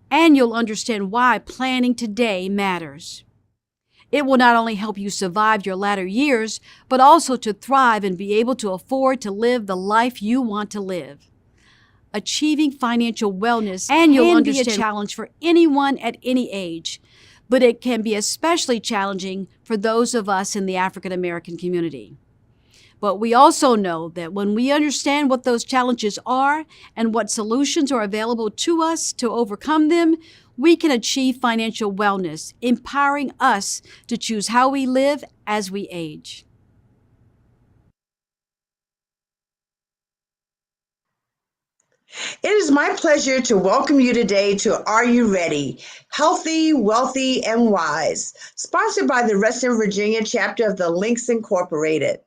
and you'll understand why planning today matters. It will not only help you survive your latter years, but also to thrive and be able to afford to live the life you want to live. Achieving financial wellness can be a challenge for anyone at any age, but it can be especially challenging for those of us in the African American community. But we also know that when we understand what those challenges are and what solutions are available to us to overcome them, we can achieve financial wellness, empowering us to choose how we live as we age. It is my pleasure to welcome you today to Are You Ready? Healthy, Wealthy, and Wise, sponsored by the Reston, Virginia chapter of the Links Incorporated.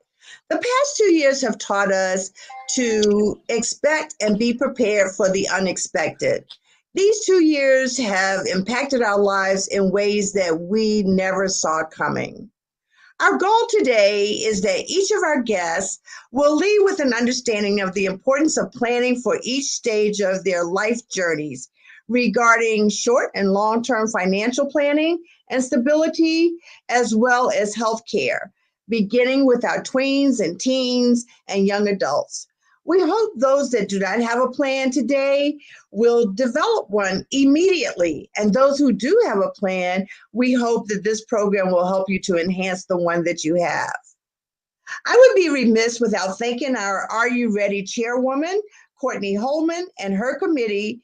The past 2 years have taught us to expect and be prepared for the unexpected. These 2 years have impacted our lives in ways that we never saw coming. Our goal today is that each of our guests will lead with an understanding of the importance of planning for each stage of their life journeys regarding short and long-term financial planning and stability, as well as health care, beginning with our tweens and teens and young adults. We hope those that do not have a plan today will develop one immediately. And those who do have a plan, we hope that this program will help you to enhance the one that you have. I would be remiss without thanking our Are You Ready chairwoman, Courtney Holman, and her committee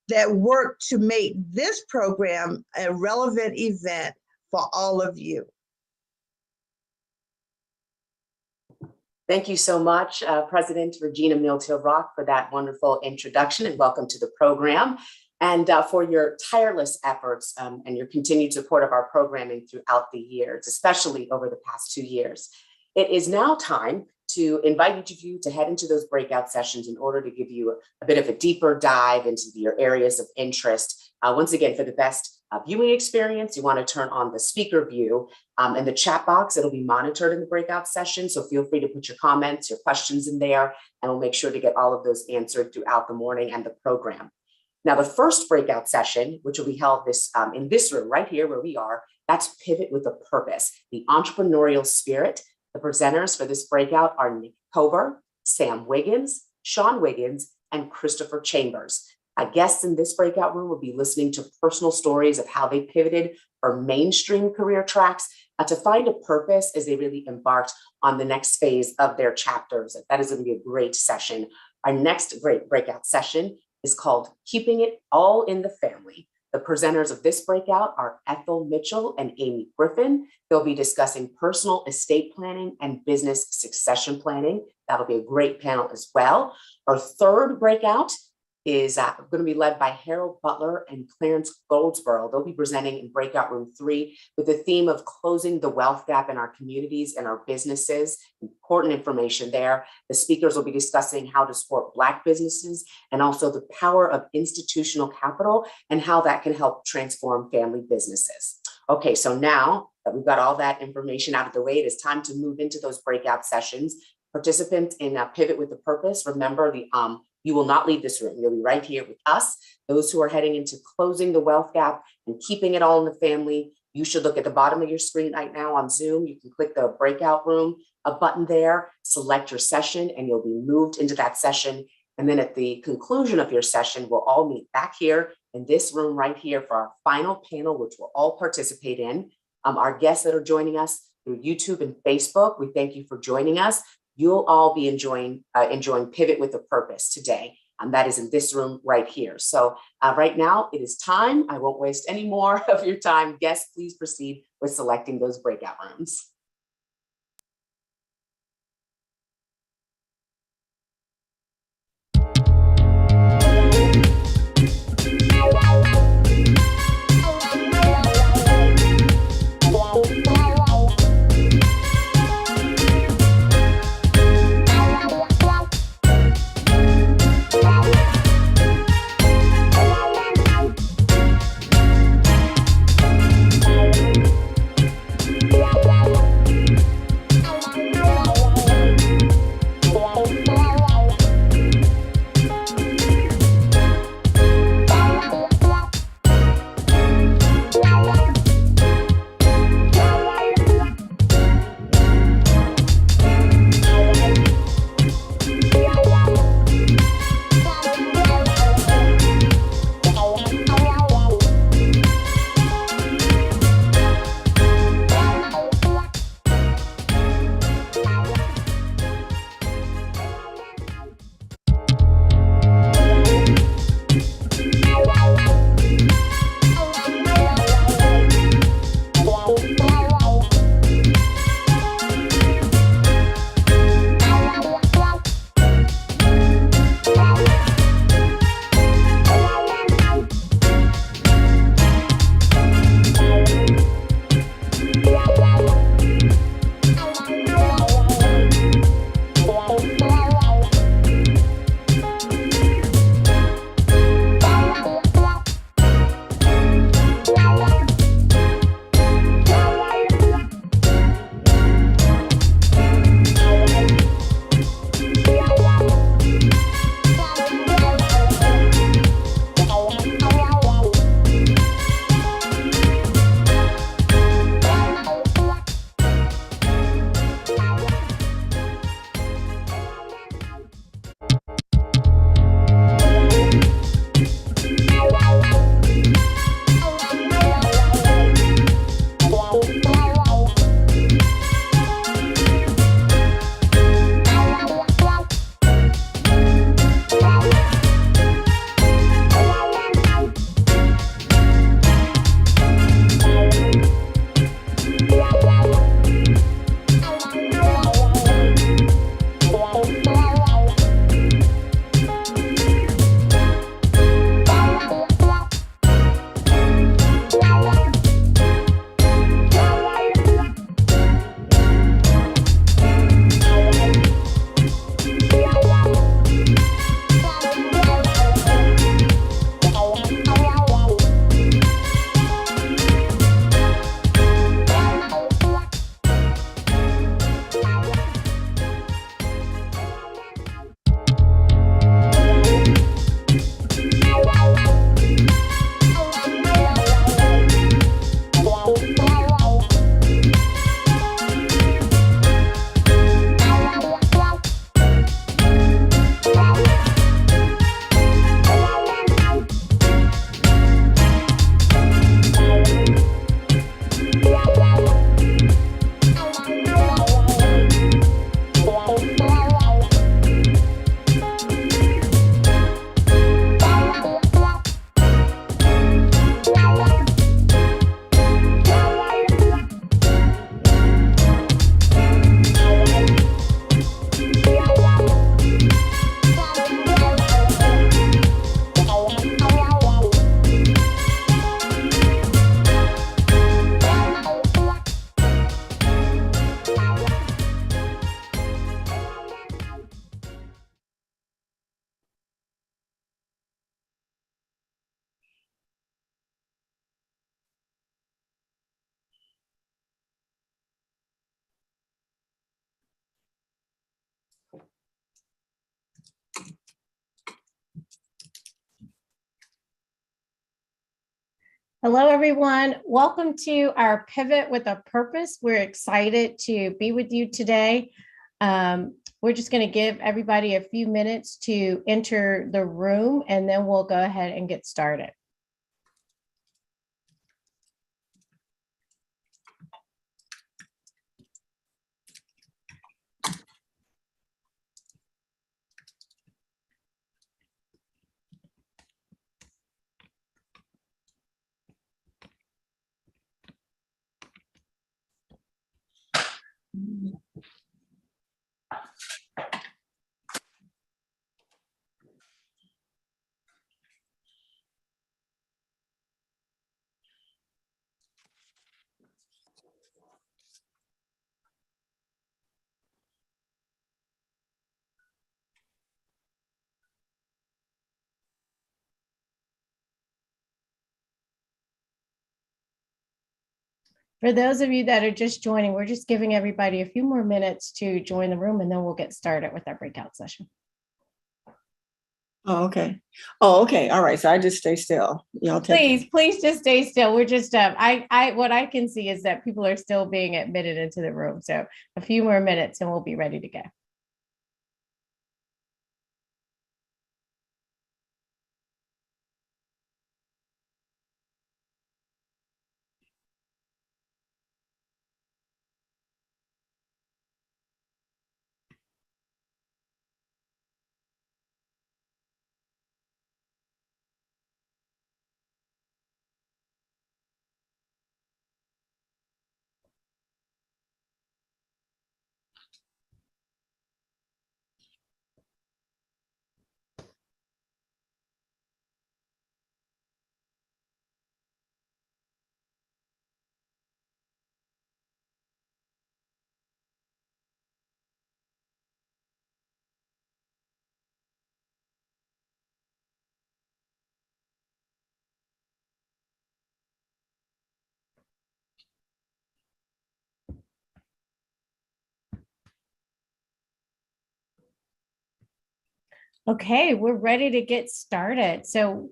that worked to make this program a relevant event for all of you. Thank you so much, President Regina Mills-Hill-Rock, for that wonderful introduction, and welcome to the program, and for your tireless efforts and your continued support of our programming throughout the years, especially over the past 2 years. It is now time to invite each of you to head into those breakout sessions in order to give you a bit of a deeper dive into your areas of interest. Once again, for the best viewing experience, you want to turn on the speaker view in the chat box. It'll be monitored in the breakout session, so feel free to put your comments, your questions in there, and we'll make sure to get all of those answered throughout the morning and the program. Now, the first breakout session, which will be held in this room right here where we are, that's Pivot with a Purpose, the entrepreneurial spirit. The presenters for this breakout are Nick Cover, Sam Wiggins, Sean Wiggins, and Christopher Chambers. Our guests in this breakout room will be listening to personal stories of how they pivoted from mainstream career tracks to find a purpose as they really embarked on the next phase of their chapters. That is going to be a great session. Our next great breakout session is called Keeping It All in the Family. The presenters of this breakout are Ethel Mitchell and Amy Griffin. They'll be discussing personal estate planning and business succession planning. That'll be a great panel as well. Our third breakout is going to be led by Harold Butler and Clarence Goldsboro. They'll be presenting in breakout room 3 with the theme of closing the wealth gap in our communities and our businesses. Important information there. The speakers will be discussing how to support Black businesses and also the power of institutional capital and how that can help transform family businesses. Okay, so now that we've got all that information out of the way, it is time to move into those breakout sessions. Participants in Pivot with a Purpose, remember you will not leave this room. You'll be right here with us. Those who are heading into closing the wealth gap and keeping it all in the family, you should look at the bottom of your screen right now on Zoom. You can click the breakout room, a button there, select your session, and you'll be moved into that session. And then at the conclusion of your session, we'll all meet back here in this room right here for our final panel, which we'll all participate in. Our guests that are joining us through YouTube and Facebook, we thank you for joining us. You'll all be enjoying Pivot with a Purpose today. That is in this room right here. So right now it is time. I won't waste any more of your time. Guests, please proceed with selecting those breakout rooms. Hello, everyone. Welcome to our Pivot with a Purpose. We're excited to be with you today. We're just going to give everybody a few minutes to enter the room, and then we'll go ahead and get started. For those of you that are just joining, we're just giving everybody a few more minutes to join the room, and then we'll get started with our breakout session. Oh, okay. Oh, okay. All right. So I just stay still. Y'all take Please just stay still. We're just what I can see is that people are still being admitted into the room. So a few more minutes and we'll be ready to go. Okay, we're ready to get started. So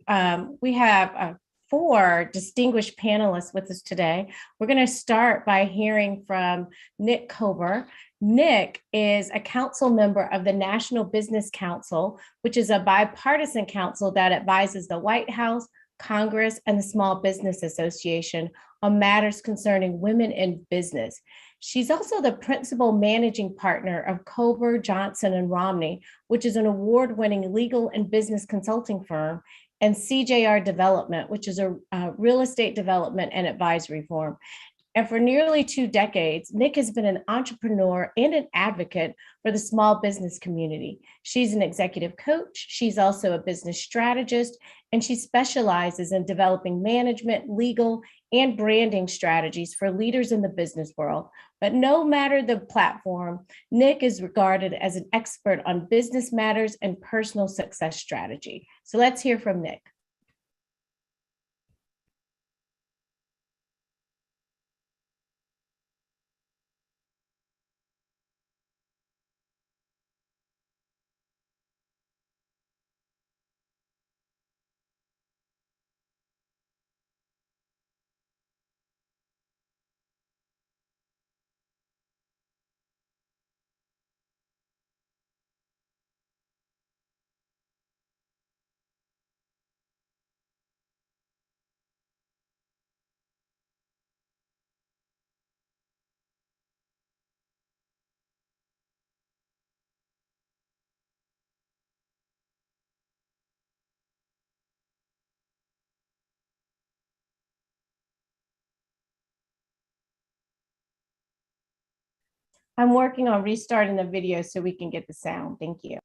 we have 4 distinguished panelists with us today. We're going to start by hearing from Nick Kober. Nick is a council member of the National Business Council, which is a bipartisan council that advises the White House, Congress, and the Small Business Association on matters concerning women in business. She's also the principal managing partner of Kober, Johnson, and Romney, which is an award-winning legal and business consulting firm, and CJR Development, which is a real estate development and advisory firm. And for nearly 2 decades, Nick has been an entrepreneur and an advocate for the small business community. She's an executive coach. She's also a business strategist, and she specializes in developing management, legal, and branding strategies for leaders in the business world. But no matter the platform, Nick is regarded as an expert on business matters and personal success strategy. So let's hear from Nick. I'm working on restarting the video so we can get the sound. Thank you.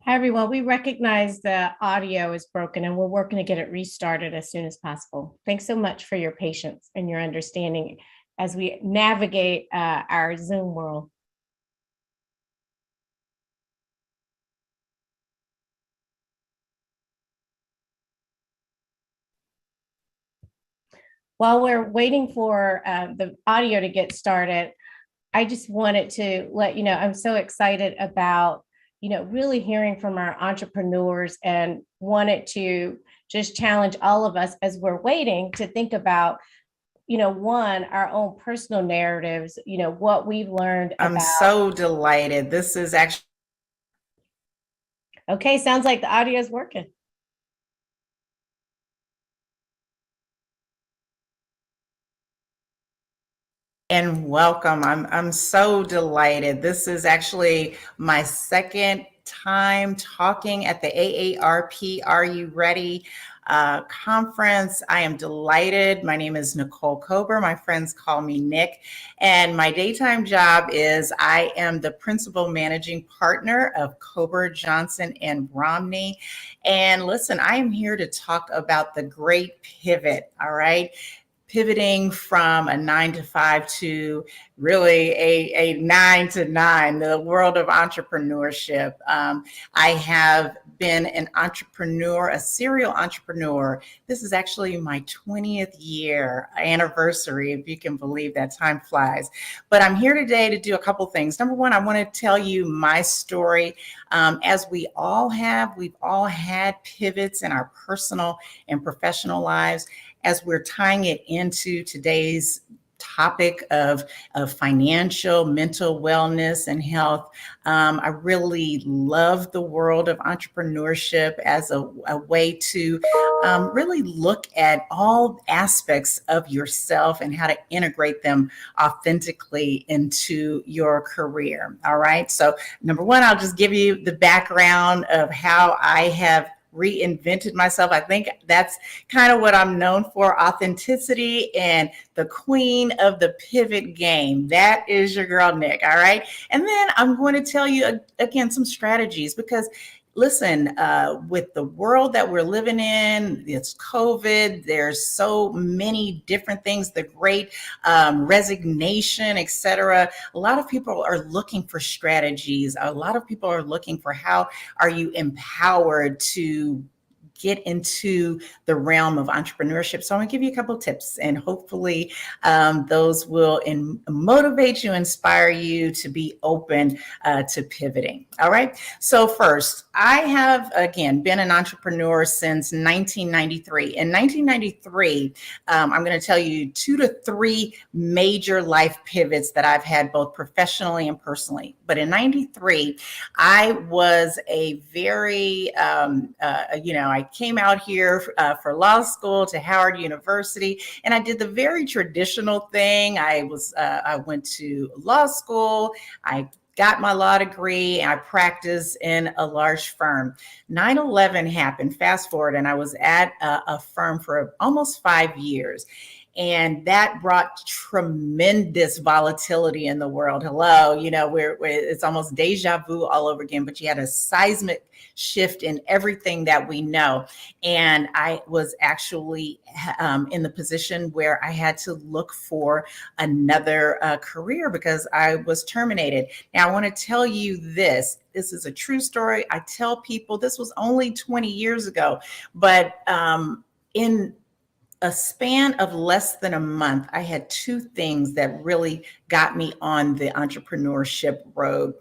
Hi, everyone. We recognize the audio is broken and we're working to get it restarted as soon as possible. Thanks so much for your patience and your understanding as we navigate our Zoom world. While we're waiting for the audio to get started, I just wanted to let you know, I'm so excited about, really hearing from our entrepreneurs and wanted to just challenge all of us as we're waiting to think about, one, our own personal narratives, what we've learned I'm about. so delighted. This is actually Okay, sounds like the audio is working. and welcome. I'm so delighted. This is actually my second time talking at the AARP Are You Ready conference. I am delighted. My name is Nicole Kober. My friends call me Nick. And my daytime job is I am the principal managing partner of Kober, Johnson, and Romney. And listen, I am here to talk about the great pivot, all right? Pivoting from a 9 to 5 to really a 9 to 9, the world of entrepreneurship. I have been an entrepreneur, a serial entrepreneur. This is actually my 20th year anniversary, if you can believe that, time flies. But I'm here today to do a couple things. Number one, I want to tell you my story. As we've all had pivots in our personal and professional lives. As we're tying it into today's topic of financial, mental wellness, and health, I really love the world of entrepreneurship as a way to really look at all aspects of yourself and how to integrate them authentically into your career. All right. So number one, I'll just give you the background of how I have reinvented myself. I think that's kind of what I'm known for, authenticity and the queen of the pivot game. That is your girl, Nick. All right. And then I'm going to tell you again some strategies because listen, with the world that we're living in, it's COVID, there's so many different things, the great resignation, et cetera. A lot of people are looking for strategies. A lot of people are looking for how are you empowered to get into the realm of entrepreneurship. So I'm gonna give you a couple of tips and hopefully those will motivate you, inspire you to be open to pivoting. All right. So first, I have, again, been an entrepreneur since 1993. In 1993, I'm going to tell you 2 to 3 major life pivots that I've had both professionally and personally. But in 93, I was a very, I came out here for law school to Howard University, and I did the very traditional thing. I went to law school. I got my law degree, and I practiced in a large firm. 9/11 happened, fast forward, and I was at a firm for almost 5 years. And that brought tremendous volatility in the world. Hello, it's almost deja vu all over again, but you had a seismic shift in everything that we know. And I was actually in the position where I had to look for another career because I was terminated. Now, I want to tell you this. This is a true story. I tell people this was only 20 years ago, but in a span of less than a month, I had 2 things that really got me on the entrepreneurship road.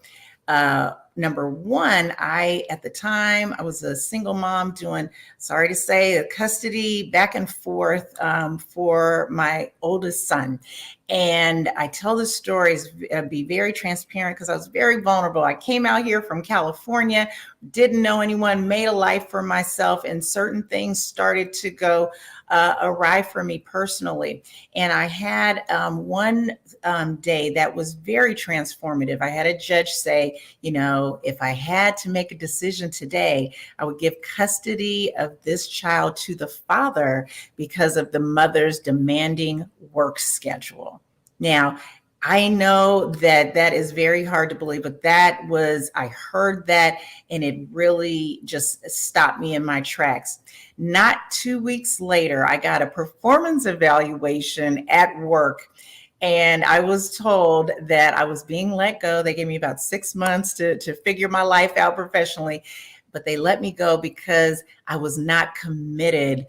Number one, at the time, I was a single mom doing, sorry to say, a custody back and forth for my oldest son. And I tell the stories, be very transparent because I was very vulnerable. I came out here from California, didn't know anyone, made a life for myself, and certain things started to go awry for me personally. And I had one day that was very transformative. I had a judge say, if I had to make a decision today, I would give custody of this child to the father because of the mother's demanding work schedule. Now, I know that that is very hard to believe, but I heard that and it really just stopped me in my tracks. Not 2 weeks later, I got a performance evaluation at work. And I was told that I was being let go. They gave me about 6 months to figure my life out professionally, but they let me go because I was not committed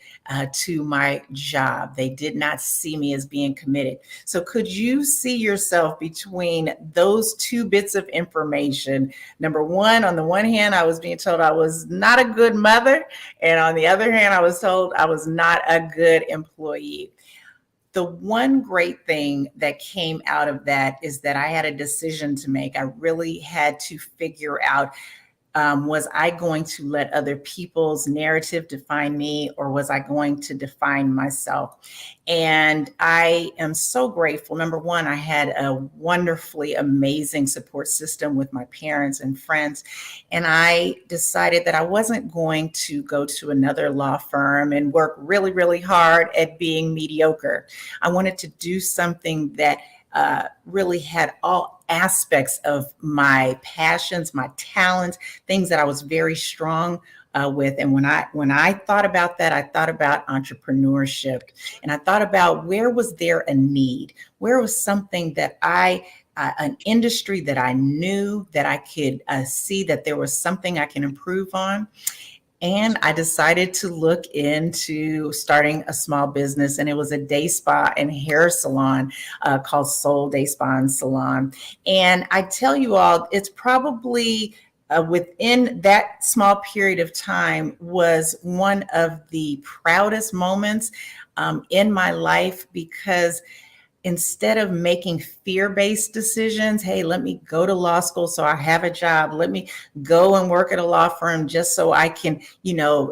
to my job. They did not see me as being committed. So could you see yourself between those two bits of information? Number one, on the one hand, I was being told I was not a good mother. And on the other hand, I was told I was not a good employee. The one great thing that came out of that is that I had a decision to make. I really had to figure out, was I going to let other people's narrative define me, or was I going to define myself? And I am so grateful. Number one, I had a wonderfully amazing support system with my parents and friends. And I decided that I wasn't going to go to another law firm and work really, really hard at being mediocre. I wanted to do something that really had all aspects of my passions, my talents, things that I was very strong with. And when I thought about that, I thought about entrepreneurship, and I thought about where was there a need, where was something that an industry that I knew that I could see that there was something I can improve on. And I decided to look into starting a small business, and it was a day spa and hair salon called Soul Day Spa and Salon. And I tell you all, it's probably within that small period of time was one of the proudest moments in my life, because instead of making fear-based decisions, hey, let me go to law school so I have a job, let me go and work at a law firm just so I can,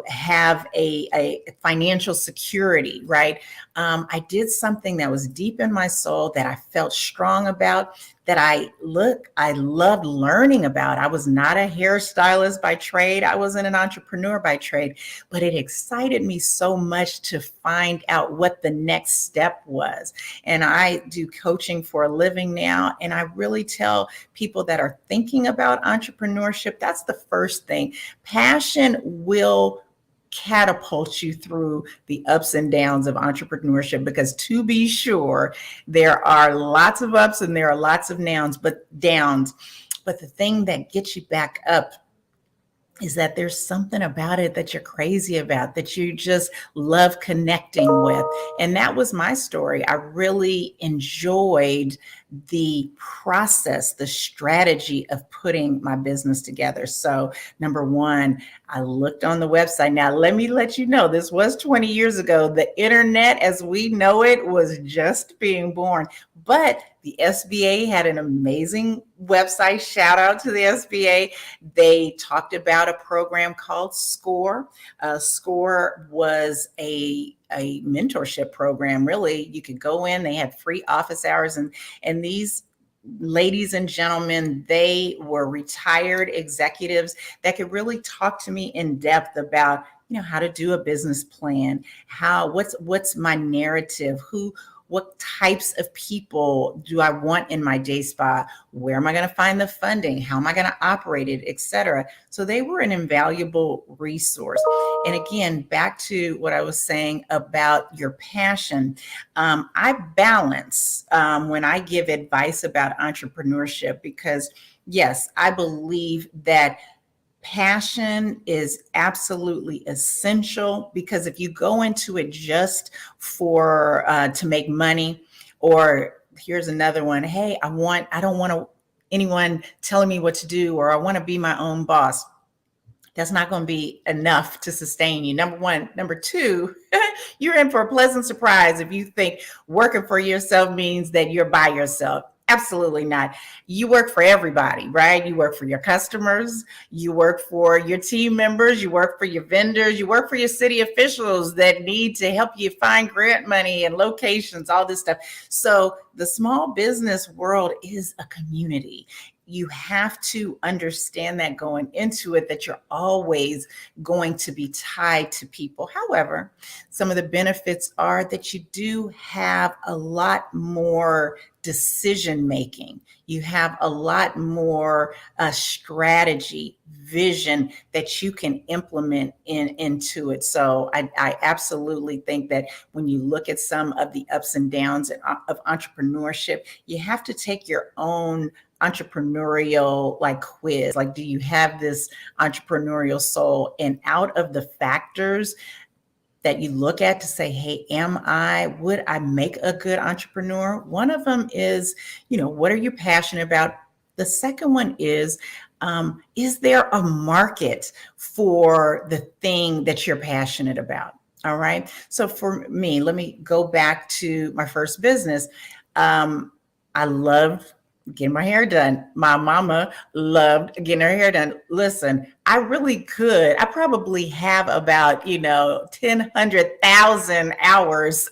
have a financial security, right? I did something that was deep in my soul that I felt strong about, that I loved learning about. I was not a hairstylist by trade. I wasn't an entrepreneur by trade, but it excited me so much to find out what the next step was. And I do coaching for a living now. And I really tell people that are thinking about entrepreneurship, that's the first thing. Passion will catapult you through the ups and downs of entrepreneurship, because to be sure, there are lots of ups and there are lots of downs, but the thing that gets you back up is that there's something about it that you're crazy about, that you just love connecting with. And that was my story. I really enjoyed the process, the strategy of putting my business together. So number one, I looked on the website. Now, let me let you know, this was 20 years ago. The internet as we know it was just being born, but the SBA had an amazing website. Shout out to the SBA. They talked about a program called SCORE. SCORE was a mentorship program. Really, you could go in, they had free office hours, and these ladies and gentlemen, they were retired executives that could really talk to me in depth about, how to do a business plan, what's my narrative, what types of people do I want in my day spa? Where am I going to find the funding? How am I going to operate it, et cetera? So they were an invaluable resource. And again, back to what I was saying about your passion. I balance when I give advice about entrepreneurship, because yes, I believe that passion is absolutely essential, because if you go into it just to make money, or here's another one, hey, I don't want anyone telling me what to do, or I want to be my own boss. That's not going to be enough to sustain you. Number one. Number two, you're in for a pleasant surprise if you think working for yourself means that you're by yourself. Absolutely not. You work for everybody, right? You work for your customers, you work for your team members, you work for your vendors, you work for your city officials that need to help you find grant money and locations, all this stuff. So the small business world is a community. You have to understand that going into it, that you're always going to be tied to people. However, some of the benefits are that you do have a lot more decision making. You have a lot more strategy, vision that you can implement into it. So I absolutely think that when you look at some of the ups and downs of entrepreneurship, you have to take your own entrepreneurial like quiz. Like, do you have this entrepreneurial soul? And out of the factors that you look at to say, hey, would I make a good entrepreneur? One of them is, what are you passionate about? The second one is there a market for the thing that you're passionate about? All right. So for me, let me go back to my first business. I loved getting my hair done. My mama loved getting her hair done. Listen, I really could. I probably have about, 100,000 hours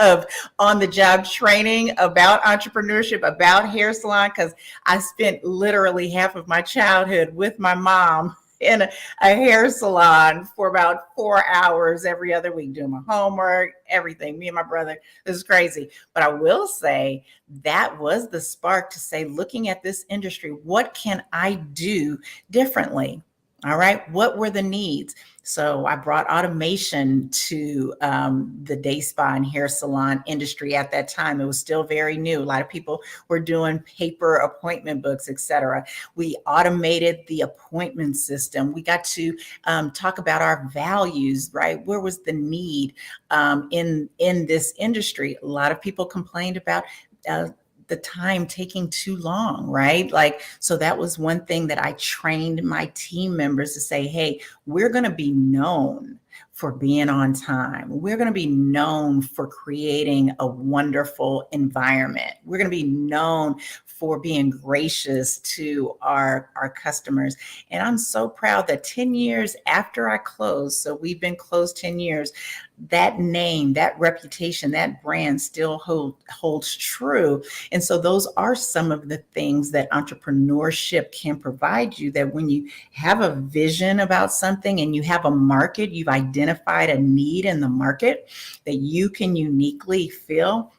of on-the-job training about entrepreneurship, about hair salon, because I spent literally half of my childhood with my mom in a hair salon for about 4 hours every other week, doing my homework, everything. Me and my brother, this is crazy. But I will say that was the spark to say, looking at this industry, what can I do differently? All right. What were the needs? So I brought automation to the day spa and hair salon industry at that time. It was still very new. A lot of people were doing paper appointment books, et cetera. We automated the appointment system. We got to talk about our values, right? Where was the need in this industry? A lot of people complained about the time taking too long, right? So that was one thing that I trained my team members to say, hey, we're going to be known for being on time. We're going to be known for creating a wonderful environment. We're going to be known for being gracious to our customers. And I'm so proud that 10 years after I closed, so we've been closed 10 years, that name, that reputation, that brand still holds true. And so those are some of the things that entrepreneurship can provide you, that when you have a vision about something and you have a market, you've identified a need in the market that you can uniquely fill.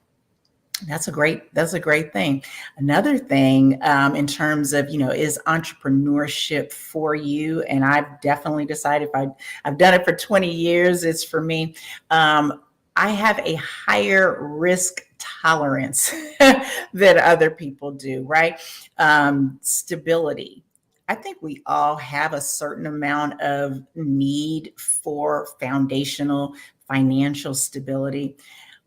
That's a great thing. Another thing in terms of, is entrepreneurship for you? And I've definitely decided I've done it for 20 years, it's for me. I have a higher risk tolerance than other people do, right? Stability. I think we all have a certain amount of need for foundational financial stability.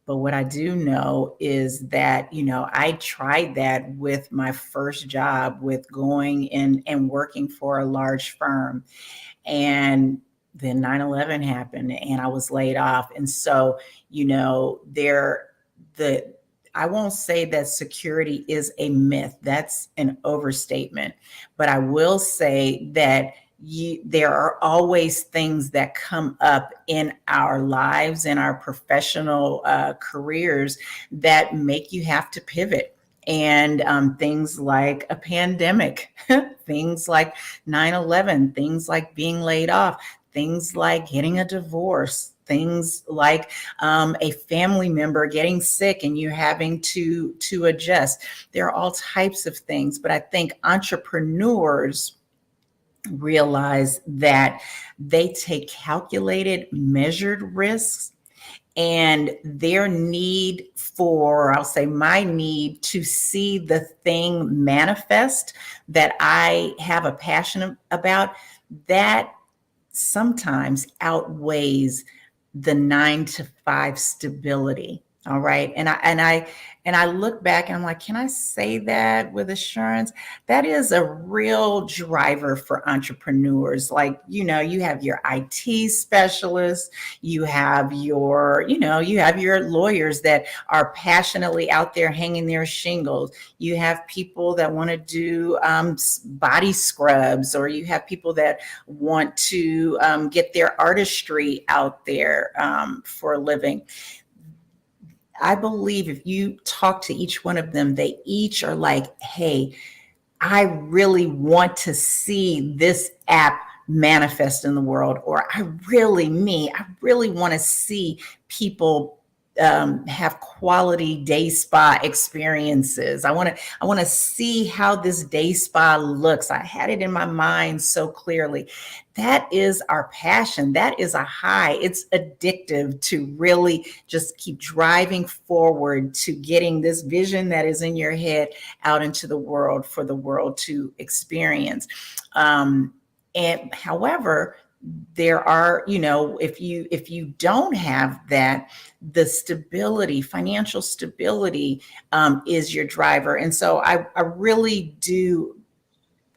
But what I do know is that, I tried that with my first job, with going in and working for a large firm. And then 9/11 happened and I was laid off. And so, I won't say that security is a myth. That's an overstatement. But I will say that there are always things that come up in our lives, in our professional careers, that make you have to pivot. And things like a pandemic, things like 9/11, things like being laid off, things like getting a divorce, things like a family member getting sick and you having to adjust. There are all types of things, but I think entrepreneurs realize that they take calculated, measured risks, and their need for, I'll say my need to see the thing manifest that I have a passion about, that sometimes outweighs the 9-to-5 stability. All right. And I look back and I'm like, can I say that with assurance? That is a real driver for entrepreneurs. Like, you have your IT specialists, you have your lawyers that are passionately out there hanging their shingles. You have people that want to do body scrubs, or you have people that want to get their artistry out there for a living. I believe if you talk to each one of them, they each are like, hey, I really want to see this app manifest in the world, or I really want to see people have quality day spa experiences. I want to see how this day spa looks. I had it in my mind so clearly. That is our passion. That is a high. It's addictive to really just keep driving forward to getting this vision that is in your head out into the world for the world to experience. And however, there are, if you don't have that, the stability, financial stability, is your driver. And so I really do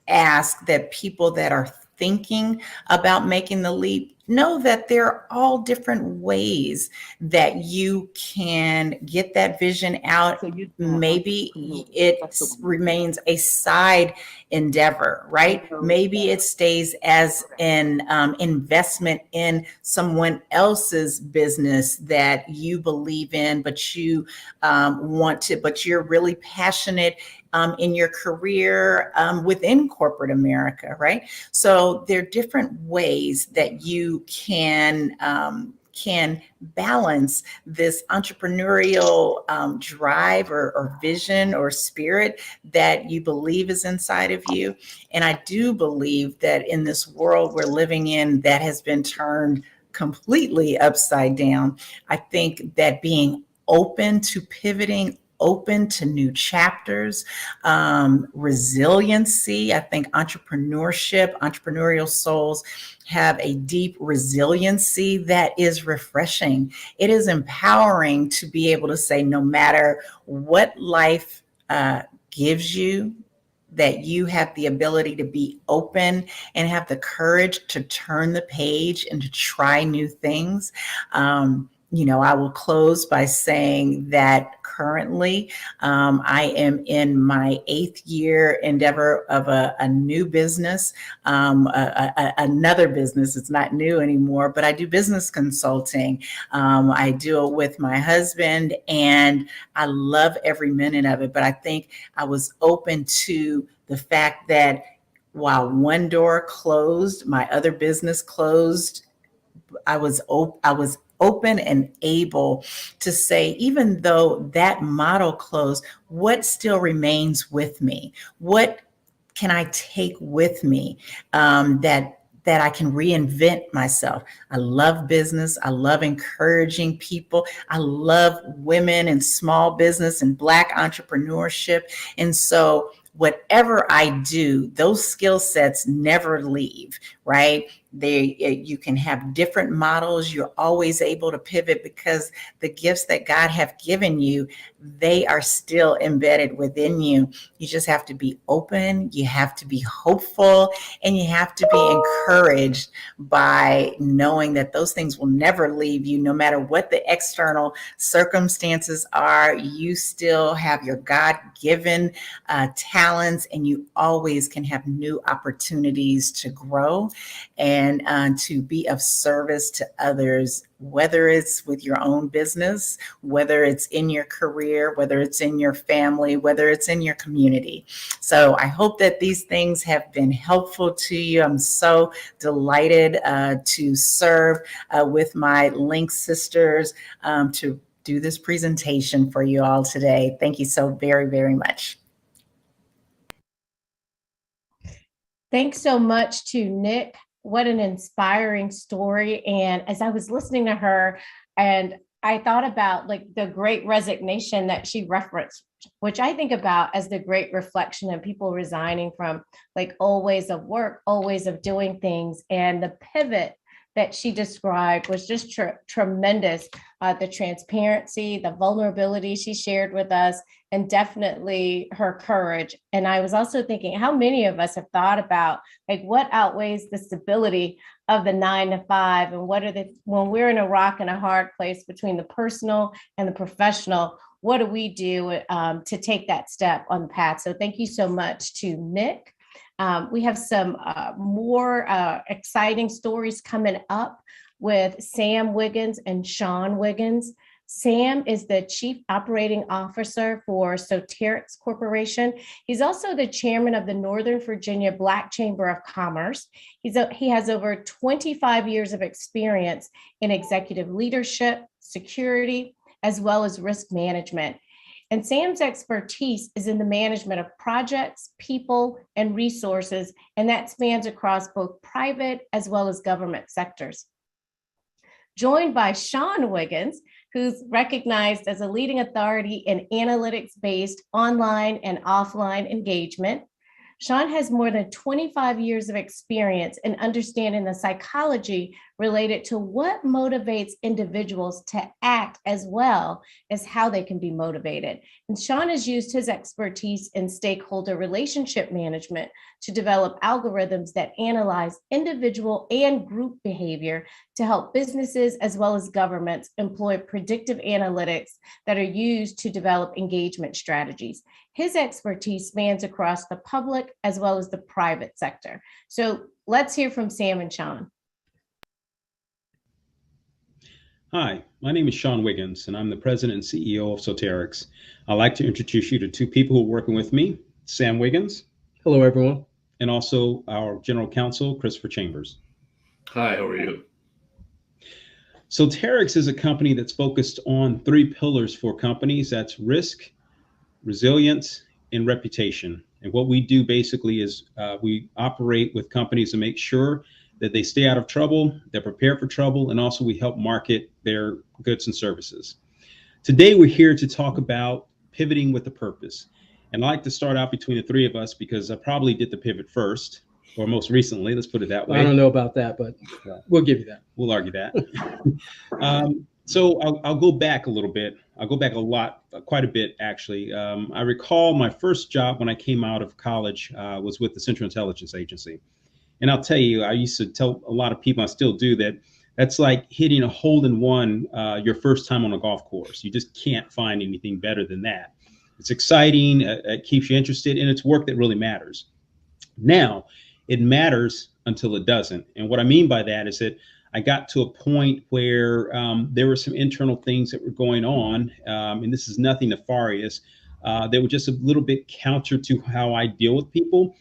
ask that people that are thinking about making the leap know that there are all different ways that you can get that vision out. Maybe it remains a side endeavor, right? Maybe it stays as an investment in someone else's business that you believe in, but you but you're really passionate in your career within corporate America, right? So there are different ways that you can balance this entrepreneurial drive or vision or spirit that you believe is inside of you. And I do believe that in this world we're living in that has been turned completely upside down, I think that being open to pivoting, open to new chapters, resiliency. I think entrepreneurial souls have a deep resiliency that is refreshing. It is empowering to be able to say, no matter what life gives you, that you have the ability to be open and have the courage to turn the page and to try new things. I will close by saying that currently I am in my 8th year endeavor of a new business, another business. It's not new anymore, but I do business consulting. I do it with my husband, and I love every minute of it. But I think I was open to the fact that while one door closed, my other business closed. I was open and able to say, even though that model closed, what still remains with me? What can I take with me that I can reinvent myself? I love business. I love encouraging people. I love women and small business and Black entrepreneurship. And so whatever I do, those skill sets never leave, right? You can have different models. You're always able to pivot because the gifts that God have given you, they are still embedded within you. You just have to be open. You have to be hopeful, and you have to be encouraged by knowing that those things will never leave you. No matter what the external circumstances are, you still have your God-given talents, and you always can have new opportunities to grow and to be of service to others, whether it's with your own business, whether it's in your career, whether it's in your family, whether it's in your community. So I hope that these things have been helpful to you. I'm so delighted to serve with my Link sisters to do this presentation for you all today. Thank you so very, very much. Thanks so much to Nick. What an inspiring story. And as I was listening to her, and I thought about like the great resignation that she referenced, which I think about as the great reflection of people resigning from like old ways of work, old ways of doing things. And the pivot that she described was just tremendous. The transparency, the vulnerability she shared with us, and definitely her courage. And I was also thinking, how many of us have thought about like what outweighs the stability of the 9 to 5, and when we're in a rock and a hard place between the personal and the professional, what do we do to take that step on the path? So thank you so much to Nick. We have some more exciting stories coming up with Sam Wiggins and Sean Wiggins. Sam is the Chief Operating Officer for Soteryx Corporation. He's also the chairman of the Northern Virginia Black Chamber of Commerce. He has over 25 years of experience in executive leadership, security, as well as risk management. And Sam's expertise is in the management of projects, people, and resources, and that spans across both private as well as government sectors. Joined by Sean Wiggins, who's recognized as a leading authority in analytics-based online and offline engagement. Sean has more than 25 years of experience in understanding the psychology related to what motivates individuals to act as well as how they can be motivated. And Sean has used his expertise in stakeholder relationship management to develop algorithms that analyze individual and group behavior to help businesses as well as governments employ predictive analytics that are used to develop engagement strategies. His expertise spans across the public as well as the private sector. So let's hear from Sam and Sean. Hi, my name is Sean Wiggins, and I'm the president and CEO of Soterix. I'd like to introduce you to two people who are working with me, Sam Wiggins. Hello, everyone. And also our general counsel, Christopher Chambers. Hi, how are you? Soterix is a company that's focused on three pillars for companies. That's risk, resilience, and reputation. And what we do basically is we operate with companies to make sure that they stay out of trouble, they're prepared for trouble, and also we help market their goods and services. Today, we're here to talk about pivoting with a purpose. And I'd like to start out between the three of us because I probably did the pivot first, or most recently, let's put it that way. I don't know about that, but we'll give you that. We'll argue that. So I'll go back a little bit. I'll go back a lot, quite a bit, actually. I recall my first job when I came out of college was with the Central Intelligence Agency. And I'll tell you, I used to tell a lot of people, I still do, that that's like hitting a hole-in-one your first time on a golf course. You just can't find anything better than that. It's exciting, it keeps you interested, and it's work that really matters. Now, it matters until it doesn't. And what I mean by that is that I got to a point where there were some internal things that were going on, and this is nothing nefarious. They were just a little bit counter to how I deal with people.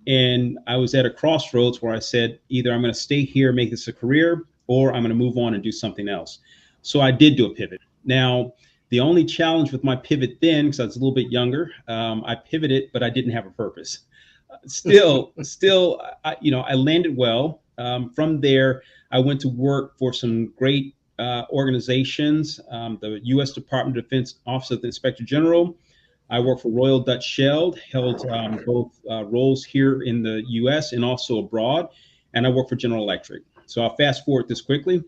And I was at a crossroads where I said, either I'm going to stay here, make this a career, or I'm going to move on and do something else. So I did do a pivot. Now, the only challenge with my pivot then, because I was a little bit younger, I pivoted, but I didn't have a purpose. Still, I landed well. From there, I went to work for some great organizations, the U.S. Department of Defense Office of the Inspector General. I worked for Royal Dutch Shell, held both roles here in the U.S. and also abroad, and I worked for General Electric. So I'll fast forward this quickly.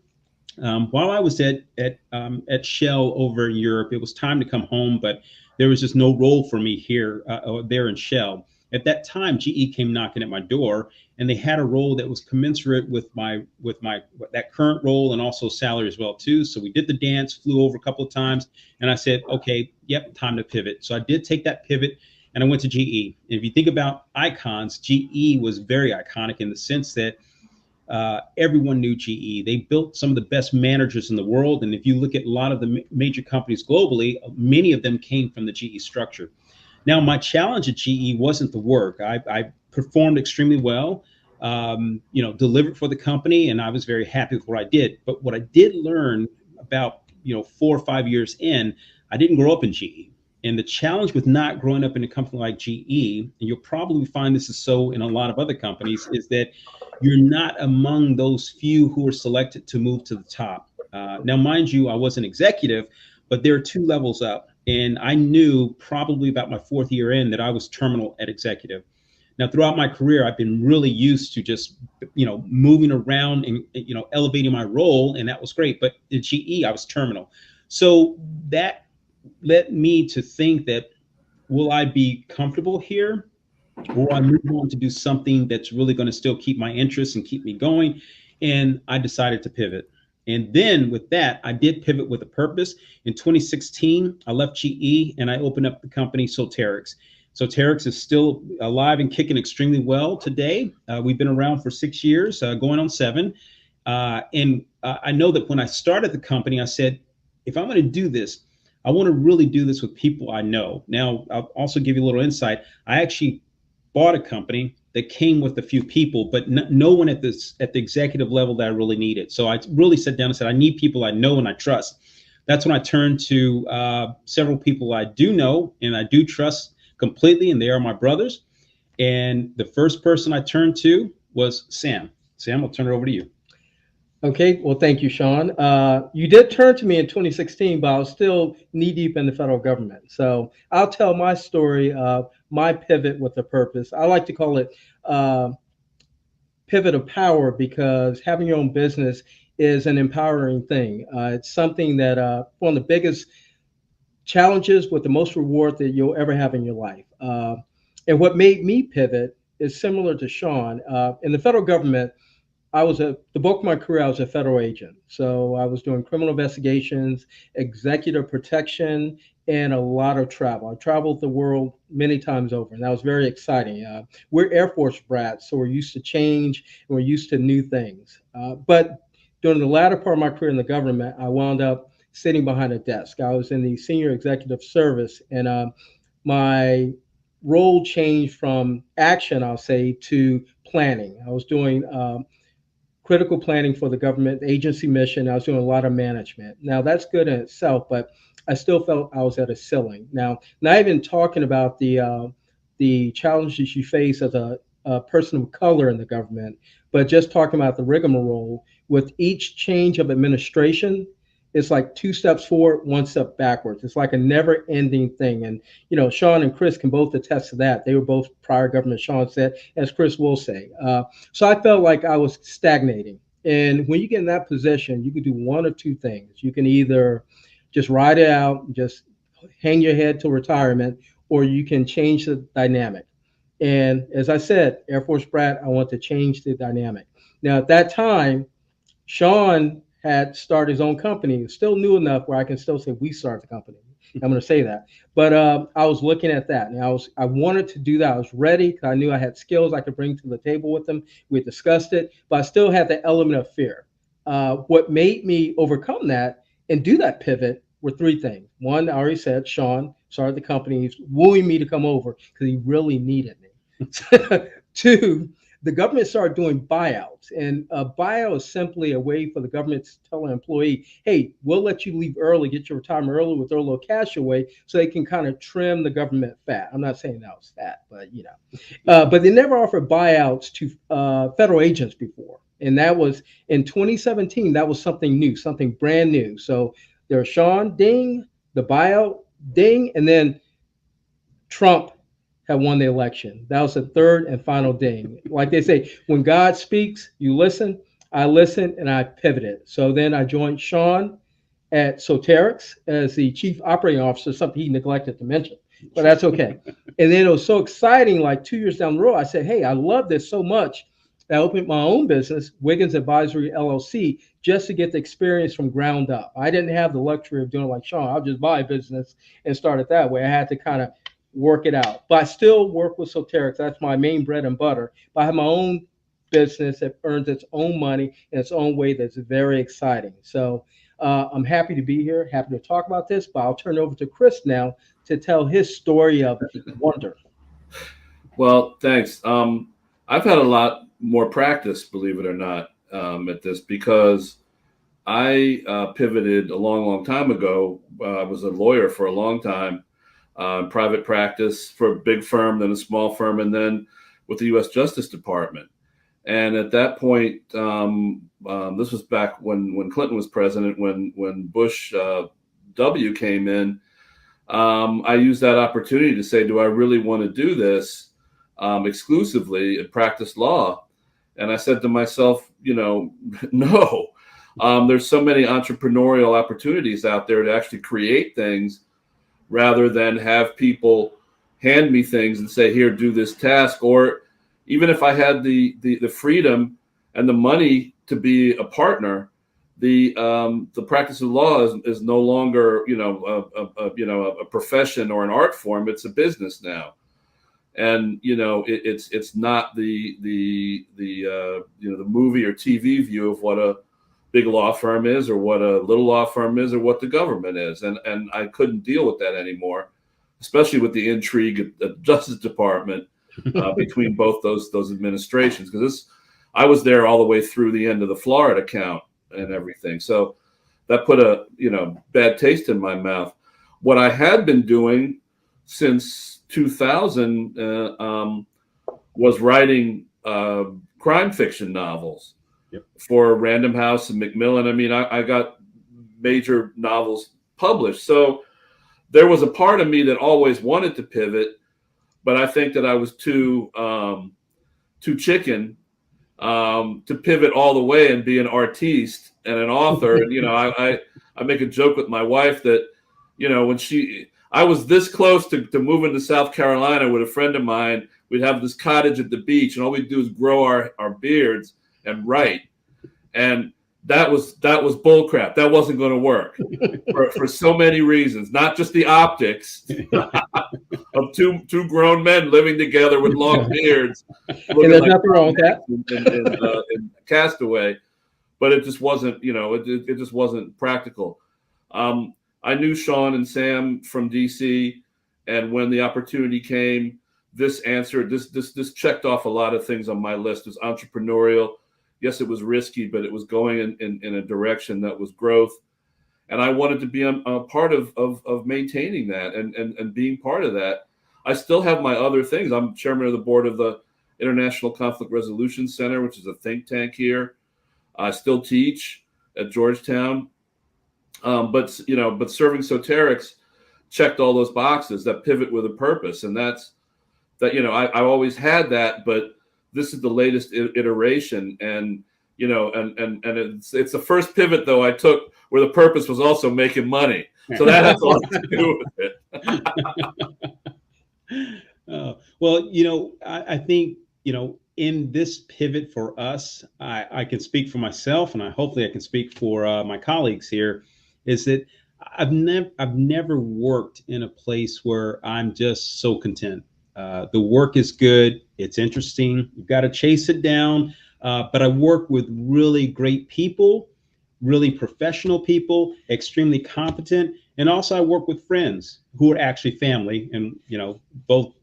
While I was at Shell over in Europe, it was time to come home, but there was just no role for me here or there in Shell. At that time, GE came knocking at my door, and they had a role that was commensurate with that current role and also salary as well too. So we did the dance, flew over a couple of times, and I said, okay, yep, time to pivot. So I did take that pivot, and I went to GE. And if you think about icons, GE was very iconic in the sense that everyone knew GE. They built some of the best managers in the world, and if you look at a lot of the major companies globally, many of them came from the GE structure. Now, my challenge at GE wasn't the work. I performed extremely well, delivered for the company, and I was very happy with what I did. But what I did learn about, 4 or 5 years in, I didn't grow up in GE. And the challenge with not growing up in a company like GE, and you'll probably find this is so in a lot of other companies, is that you're not among those few who are selected to move to the top. Now, mind you, I was an executive, but there are 2 levels up. And I knew probably about my 4th year in that I was terminal at executive. Now, throughout my career, I've been really used to just, moving around and, elevating my role. And that was great. But at GE, I was terminal. So that led me to think that, will I be comfortable here? Or will I move on to do something that's really going to still keep my interest and keep me going? And I decided to pivot. And then with that, I did pivot with a purpose. In 2016, I left GE and I opened up the company Soterix. Soterix is still alive and kicking extremely well today. We've been around for 6 years, going on 7. And I know that when I started the company, I said, if I'm going to do this, I want to really do this with people I know. Now, I'll also give you a little insight. I actually bought a company that came with a few people, but no one at the executive level that I really needed. So I really sat down and said, I need people I know and I trust. that's when I turned to several people I do know and I do trust completely, and they are my brothers. And the first person I turned to was Sam. Sam, I'll turn it over to you. Okay, well, thank you, Sean. You did turn to me in 2016, but I was still knee deep in the federal government. So I'll tell my story, my pivot with a purpose. I like to call it pivot of power, because having your own business is an empowering thing. It's something that one of the biggest challenges with the most reward that you'll ever have in your life. And what made me pivot is similar to Sean. In the federal government, the bulk of my career, I was a federal agent. So I was doing criminal investigations, executive protection, and a lot of travel. I traveled the world many times over, and that was very exciting. We're Air Force brats, so we're used to change and we're used to new things. But during the latter part of my career in the government, I wound up sitting behind a desk. I was in the senior executive service, and my role changed from action, I'll say, to planning. I was doing critical planning for the government agency mission. I was doing a lot of management. Now that's good in itself, but I still felt I was at a ceiling. Now, not even talking about the challenges you face as a person of color in the government, but just talking about the rigmarole with each change of administration. It's like 2 steps forward, 1 step backwards. It's like a never-ending thing. And, you know, Sean and Chris can both attest to that. They were both prior government, Sean said, as Chris will say. So I felt like I was stagnating. And when you get in that position, you can do one of two things. You can either just ride it out, just hang your head till retirement, or you can change the dynamic. And as I said, Air Force brat, I want to change the dynamic. Now, at that time, Sean had started his own company, still new enough where I can still say we started the company. I'm going to say that. But I was looking at that, and I wanted to do that. I was ready because I knew I had skills I could bring to the table with them. We discussed it, but I still had the element of fear. What made me overcome that and do that pivot were 3 things. One, I already said, Sean started the company. He's wooing me to come over because he really needed me. 2, the government started doing buyouts, and a buyout is simply a way for the government to tell an employee, hey, we'll let you leave early, get your retirement early, we'll throw a little cash away, so they can kind of trim the government fat. I'm not saying that was fat, but you know. But they never offered buyouts to federal agents before. And that was in 2017, that was something new, something brand new. So there's Sean, ding, the buyout, ding, and then Trump had won the election. That was the 3rd and final ding. Like they say, when God speaks, you listen. I listened and I pivoted. So then I joined Sean at Soteryx as the chief operating officer, something he neglected to mention, but that's okay. And then it was so exciting, like 2 years down the road, I said, hey, I love this so much. I opened my own business, Wiggins Advisory LLC, just to get the experience from ground up. I didn't have the luxury of doing like Sean. I'll just buy a business and start it that way. I had to kind of work it out. But I still work with Soteryx. That's my main bread and butter. But I have my own business that earns its own money in its own way that's very exciting. So I'm happy to be here, happy to talk about this, but I'll turn it over to Chris now to tell his story of wonder. Well, thanks. I've had a lot more practice, believe it or not, at this, because I pivoted a long time ago. I was a lawyer for a long time. Private practice for a big firm, then a small firm, and then with the U.S. Justice Department. And at that point, this was back when Clinton was president, when Bush W came in, I used that opportunity to say, do I really want to do this exclusively and practice law? And I said to myself, no. There's so many entrepreneurial opportunities out there to actually create things, rather than have people hand me things and say, here, do this task. Or even if I had the freedom and the money to be a partner, the practice of law is no longer, a profession or an art form. It's a business now. And, it's not the movie or TV view of what a big law firm is, or what a little law firm is, or what the government is. And I couldn't deal with that anymore, especially with the intrigue at the Justice Department between both those administrations. Because I was there all the way through the end of the Florida count and everything. So that put a bad taste in my mouth. What I had been doing since 2000 was writing crime fiction novels for Random House and Macmillan. I mean, I got major novels published. So there was a part of me that always wanted to pivot, but I think that I was too chicken to pivot all the way and be an artiste and an author. And, I make a joke with my wife that, when I was this close to moving to South Carolina with a friend of mine, we'd have this cottage at the beach and all we'd do is grow our beards and write. And that was bullcrap. That wasn't going to work for so many reasons, not just the optics of two grown men living together with long beards. And there's nothing wrong with that. In Castaway, but it just wasn't, it just wasn't practical. I knew Sean and Sam from DC, and when the opportunity came, this checked off a lot of things on my list. It was entrepreneurial. Yes, it was risky, but it was going in a direction that was growth. And I wanted to be a part of maintaining that and being part of that. I still have my other things. I'm chairman of the board of the International Conflict Resolution Center, which is a think tank here. I still teach at Georgetown. But Serving Soterics checked all those boxes, that pivot with a purpose. And I always had that, but this is the latest iteration, and it's the first pivot though I took where the purpose was also making money. So that has a lot to do with it. Well, I think in this pivot for us, I can speak for myself, and hopefully I can speak for my colleagues here, is that I've never worked in a place where I'm just so content. The work is good. It's interesting. You've got to chase it down. But I work with really great people, really professional people, extremely competent. And also I work with friends who are actually family, and, both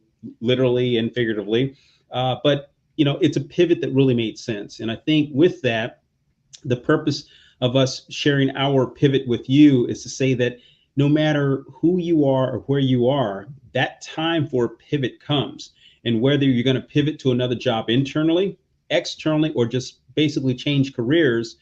literally and figuratively. But it's a pivot that really made sense. And I think with that, the purpose of us sharing our pivot with you is to say that no matter who you are or where you are, that time for a pivot comes. And whether you're going to pivot to another job internally, externally, or just basically change careers,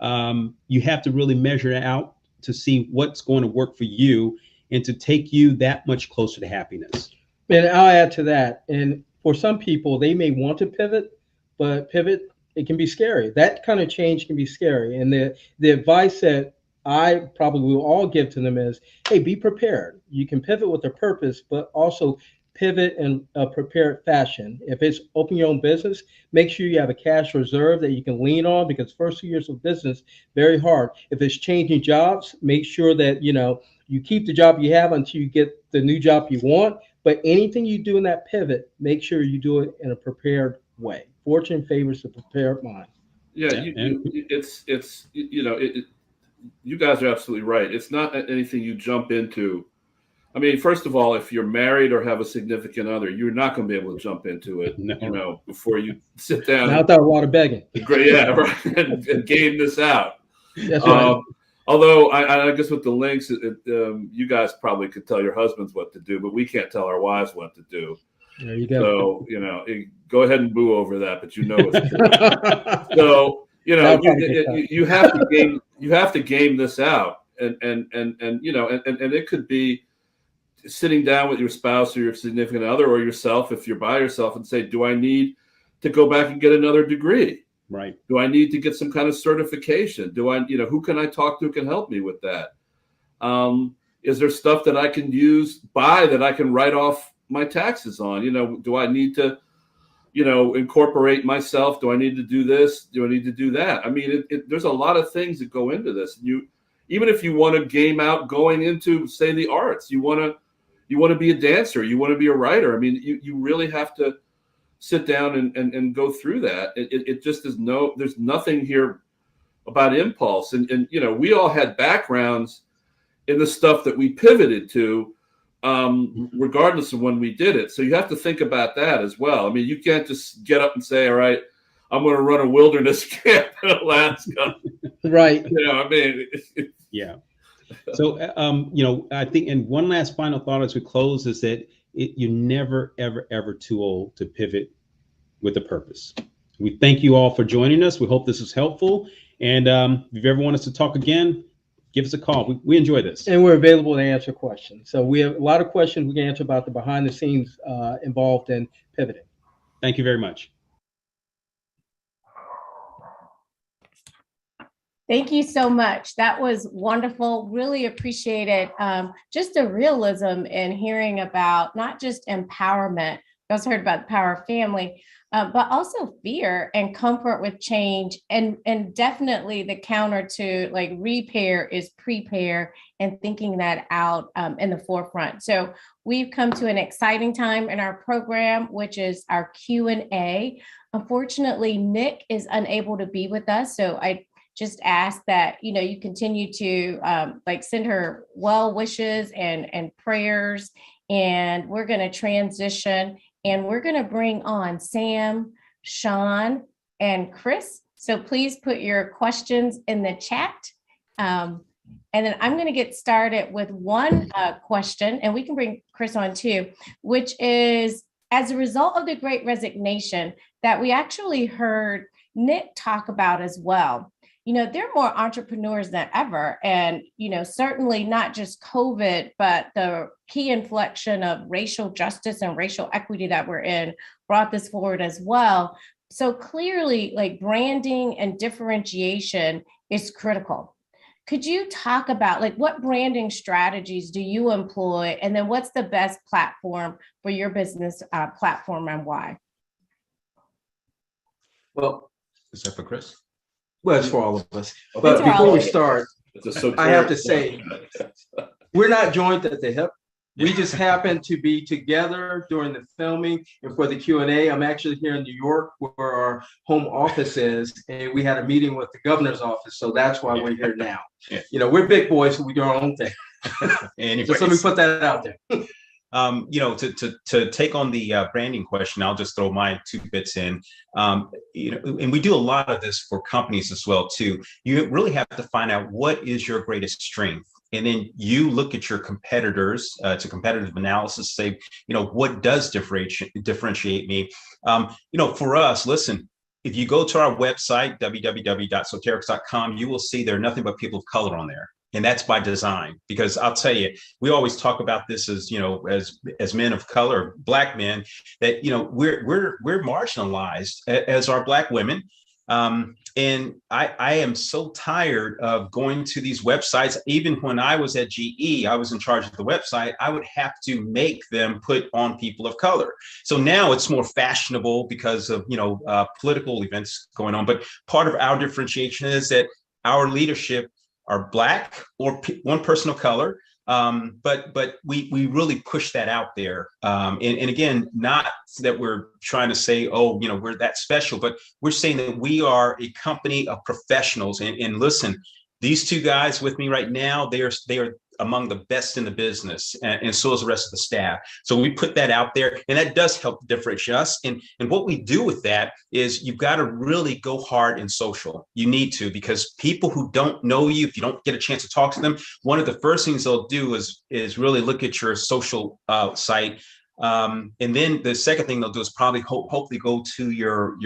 you have to really measure it out to see what's going to work for you and to take you that much closer to happiness. And I'll add to that. And for some people, they may want to pivot, but pivot, it can be scary. That kind of change can be scary. And the advice that I probably will all give to them is, hey, be prepared. You can pivot with a purpose, but also pivot in a prepared fashion. If it's open your own business, make sure you have a cash reserve that you can lean on, because first 2 years of business, very hard. If it's changing jobs, make sure that, you keep the job you have until you get the new job you want. But anything you do in that pivot, make sure you do it in a prepared way. Fortune favors the prepared mind. Yeah, you guys are absolutely right. It's not anything you jump into. I mean, first of all, if you're married or have a significant other, you're not going to be able to jump into it, before you sit down. Not without a lot of begging. Yeah, right, and game this out. That's right. Although I guess with the links, you guys probably could tell your husbands what to do, but we can't tell our wives what to do. There you go. So, go ahead and boo over that, but it's true. So, you have to game this out, and it could be sitting down with your spouse or your significant other or yourself, if you're by yourself, and say, do I need to go back and get another degree? Right. Do I need to get some kind of certification? Do I, who can I talk to who can help me with that? Is there stuff that I can buy that I can write off my taxes on? Do I need to, incorporate myself? Do I need to do this? Do I need to do that? I mean, there's a lot of things that go into this. Even if you want to game out going into, say, the arts, you want to be a dancer, you want to be a writer. I mean, you really have to sit down and go through that. It just is there's nothing here about impulse. And we all had backgrounds in the stuff that we pivoted to, regardless of when we did it. So you have to think about that as well. I mean, you can't just get up and say, all right, I'm going to run a wilderness camp in Alaska. Right. I mean, Yeah. So, I think, and one last final thought as we close is that you're never, ever, ever too old to pivot with a purpose. We thank you all for joining us. We hope this was helpful. And if you ever want us to talk again, give us a call. We enjoy this. And we're available to answer questions. So we have a lot of questions we can answer about the behind the scenes involved in pivoting. Thank you very much. Thank you so much. That was wonderful. Really appreciated just the realism in hearing about not just empowerment. I also heard about the power of family, but also fear and comfort with change. And definitely the counter to like repair is prepare and thinking that out in the forefront. So we've come to an exciting time in our program, which is our Q&A. Unfortunately, Nick is unable to be with us. So I just ask that, you continue to send her well wishes and prayers. And we're going to transition and we're going to bring on Sam, Sean, and Chris. So please put your questions in the chat. And then I'm going to get started with one question, and we can bring Chris on too, which is, as a result of the Great Resignation that we actually heard Nick talk about as well. There are more entrepreneurs than ever. And, certainly not just COVID, but the key inflection of racial justice and racial equity that we're in brought this forward as well. So clearly, like, branding and differentiation is critical. Could you talk about what branding strategies do you employ? And then what's the best platform for your business platform and why? Well, is that for Chris? Well, it's for all of us. But before we start, I have to say, we're not joined at the hip. We just happen to be together during the filming and for the Q&A. I'm actually here in New York where our home office is, and we had a meeting with the governor's office. So that's why we're here now. Yeah. We're big boys, so we do our own thing. Just let me put that out there. To take on the branding question, I'll just throw my 2 bits in. And we do a lot of this for companies as well too. You really have to find out what is your greatest strength, and then you look at your competitors. It's a competitive analysis. Say, what does differentiate me? For us, listen. If you go to our website, www.soterix.com, you will see there are nothing but people of color on there. And that's by design, because I'll tell you, we always talk about this as, as men of color, Black men, that, we're marginalized as are Black women. And I am so tired of going to these websites. Even when I was at GE, I was in charge of the website. I would have to make them put on people of color. So now it's more fashionable because of, political events going on. But part of our differentiation is that our leadership are Black or one person of color, but we really push that out there. And again, not that we're trying to say, we're that special, but we're saying that we are a company of professionals. And listen, these 2 guys with me right now, they are among the best in the business, and so is the rest of the staff. So we put that out there, and that does help differentiate us. And what we do with that is you've got to really go hard in social. You need to, because people who don't know you, if you don't get a chance to talk to them, one of the first things they'll do is really look at your social site. And then the second thing they'll do is probably hopefully go to your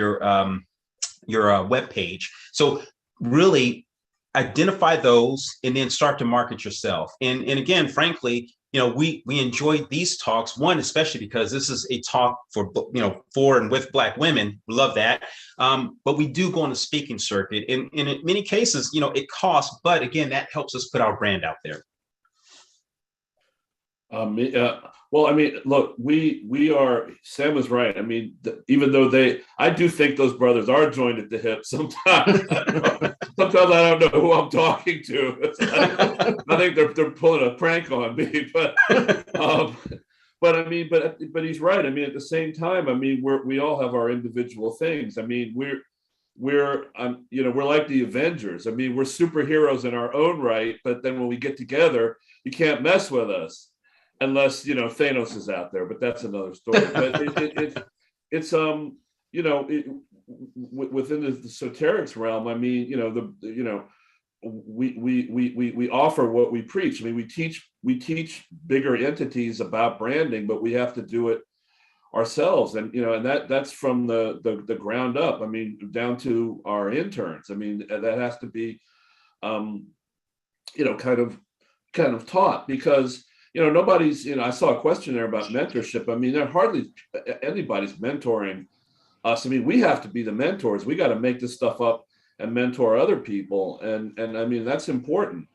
web page. So really identify those and then start to market yourself. And again, frankly, we enjoy these talks, one, especially because this is a talk for and with Black women. We love that. But we do go on the speaking circuit. And in many cases, it costs, but again, that helps us put our brand out there. Well, I mean, look, we are, Sam was right. I mean, even though I do think those brothers are joined at the hip sometimes. Sometimes I don't know who I'm talking to. I think they're pulling a prank on me, but I mean, but he's right. I mean, at the same time, I mean, we all have our individual things. I mean, we're like the Avengers. I mean, we're superheroes in our own right, but then when we get together, you can't mess with us. Unless Thanos is out there, but that's another story. But it's within the Soterix realm. I mean, we offer what we preach. I mean, we teach bigger entities about branding, but we have to do it ourselves, and that's from the ground up. I mean, down to our interns. I mean, that has to be kind of taught, because nobody's, I saw a question there about mentorship. I mean, there hardly anybody's mentoring us. I mean, we have to be the mentors. We got to make this stuff up and mentor other people, and I mean, that's important.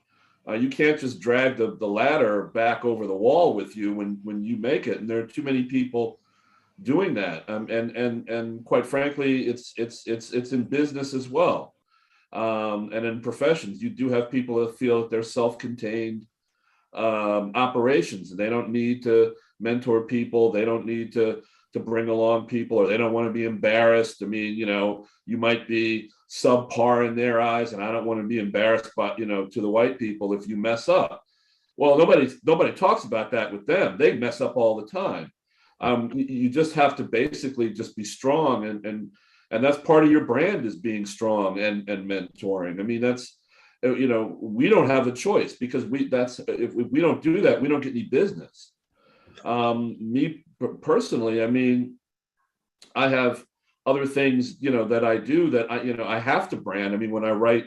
You can't just drag the ladder back over the wall with you when you make it, and there are too many people doing that. And quite frankly, it's in business as well, and in professions. You do have people that feel that they're self-contained operations, and they don't need to mentor people. They don't need to bring along people, or they don't want to be embarrassed. I mean, you might be subpar in their eyes, and I don't want to be embarrassed by, to the white people if you mess up. Well, nobody talks about that with them. They mess up all the time. You just have to basically just be strong, and that's part of your brand, is being strong and mentoring. I mean, that's, we don't have a choice, because if we don't do that, we don't get any business. Me personally, I mean, I have other things, that I do that I have to brand. I mean, when I write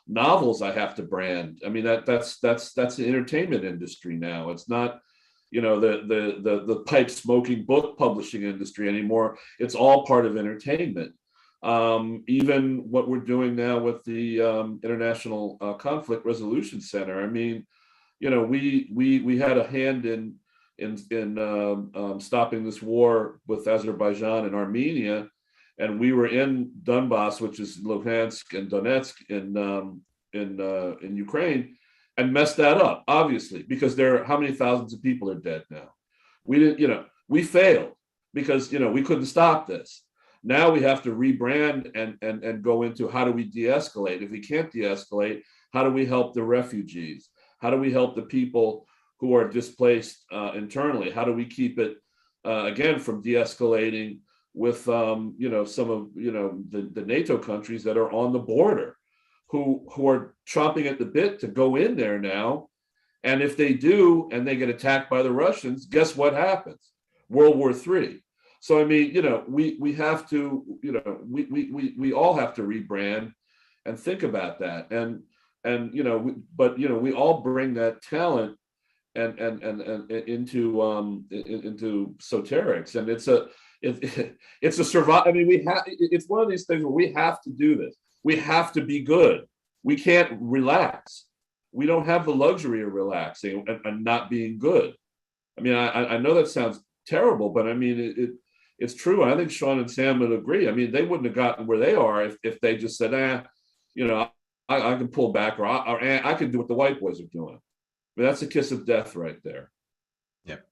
novels, I have to brand. I mean, that's the entertainment industry now. It's not, the pipe smoking book publishing industry anymore. It's all part of entertainment. Even what we're doing now with the International Conflict Resolution Center. I mean, we had a hand in stopping this war with Azerbaijan and Armenia, and we were in Donbass, which is Luhansk and Donetsk in Ukraine, and messed that up, obviously, because how many thousands of people are dead now? We didn't, we failed because we couldn't stop this. Now we have to rebrand and go into, how do we de-escalate? If we can't de-escalate, how do we help the refugees? How do we help the people who are displaced internally? How do we keep it again from de-escalating with some of the NATO countries that are on the border, who are chomping at the bit to go in there now? And if they do, and they get attacked by the Russians, guess what happens? World War III. So I mean, we have to, we all have to rebrand and think about that, and we all bring that talent and into Soterix, and it's a survive. I mean, it's one of these things where we have to do this. We have to be good. We can't relax. We don't have the luxury of relaxing and not being good. I mean, I know that sounds terrible, but I mean, it's true. I think Sean and Sam would agree. I mean, they wouldn't have gotten where they are if they just said, I can pull back, or I can do what the white boys are doing. But that's a kiss of death right there. Yep.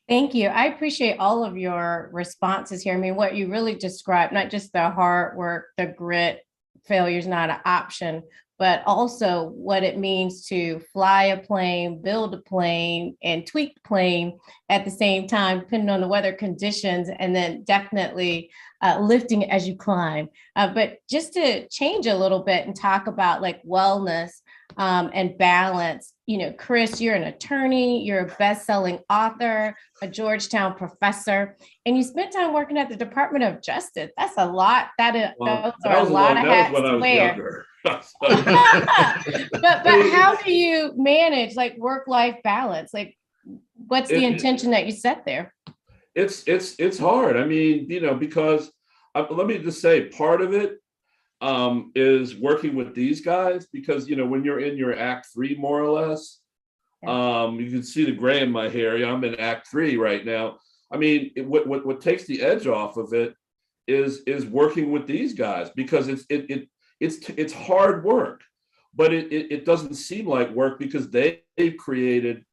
Thank you. I appreciate all of your responses here. I mean, what you really described, not just the hard work, the grit, failure's not an option, but also what it means to fly a plane, build a plane, and tweak the plane at the same time, depending on the weather conditions, and then definitely lifting as you climb. But just to change a little bit and talk about like wellness and balance, Chris, you're an attorney, you're a best-selling author, a Georgetown professor, and you spent time working at the Department of Justice. That's a lot. Those are a lot of hats to wear. but how do you manage like work-life balance? Like, what's the intention that you set there? It's hard. I mean, because let me just say, part of it is working with these guys, because when you're in your act 3, more or less, you can see the gray in my hair. I'm in act 3 right now. I mean, what takes the edge off of it is working with these guys, because it's hard work, but it doesn't seem like work, because they've created,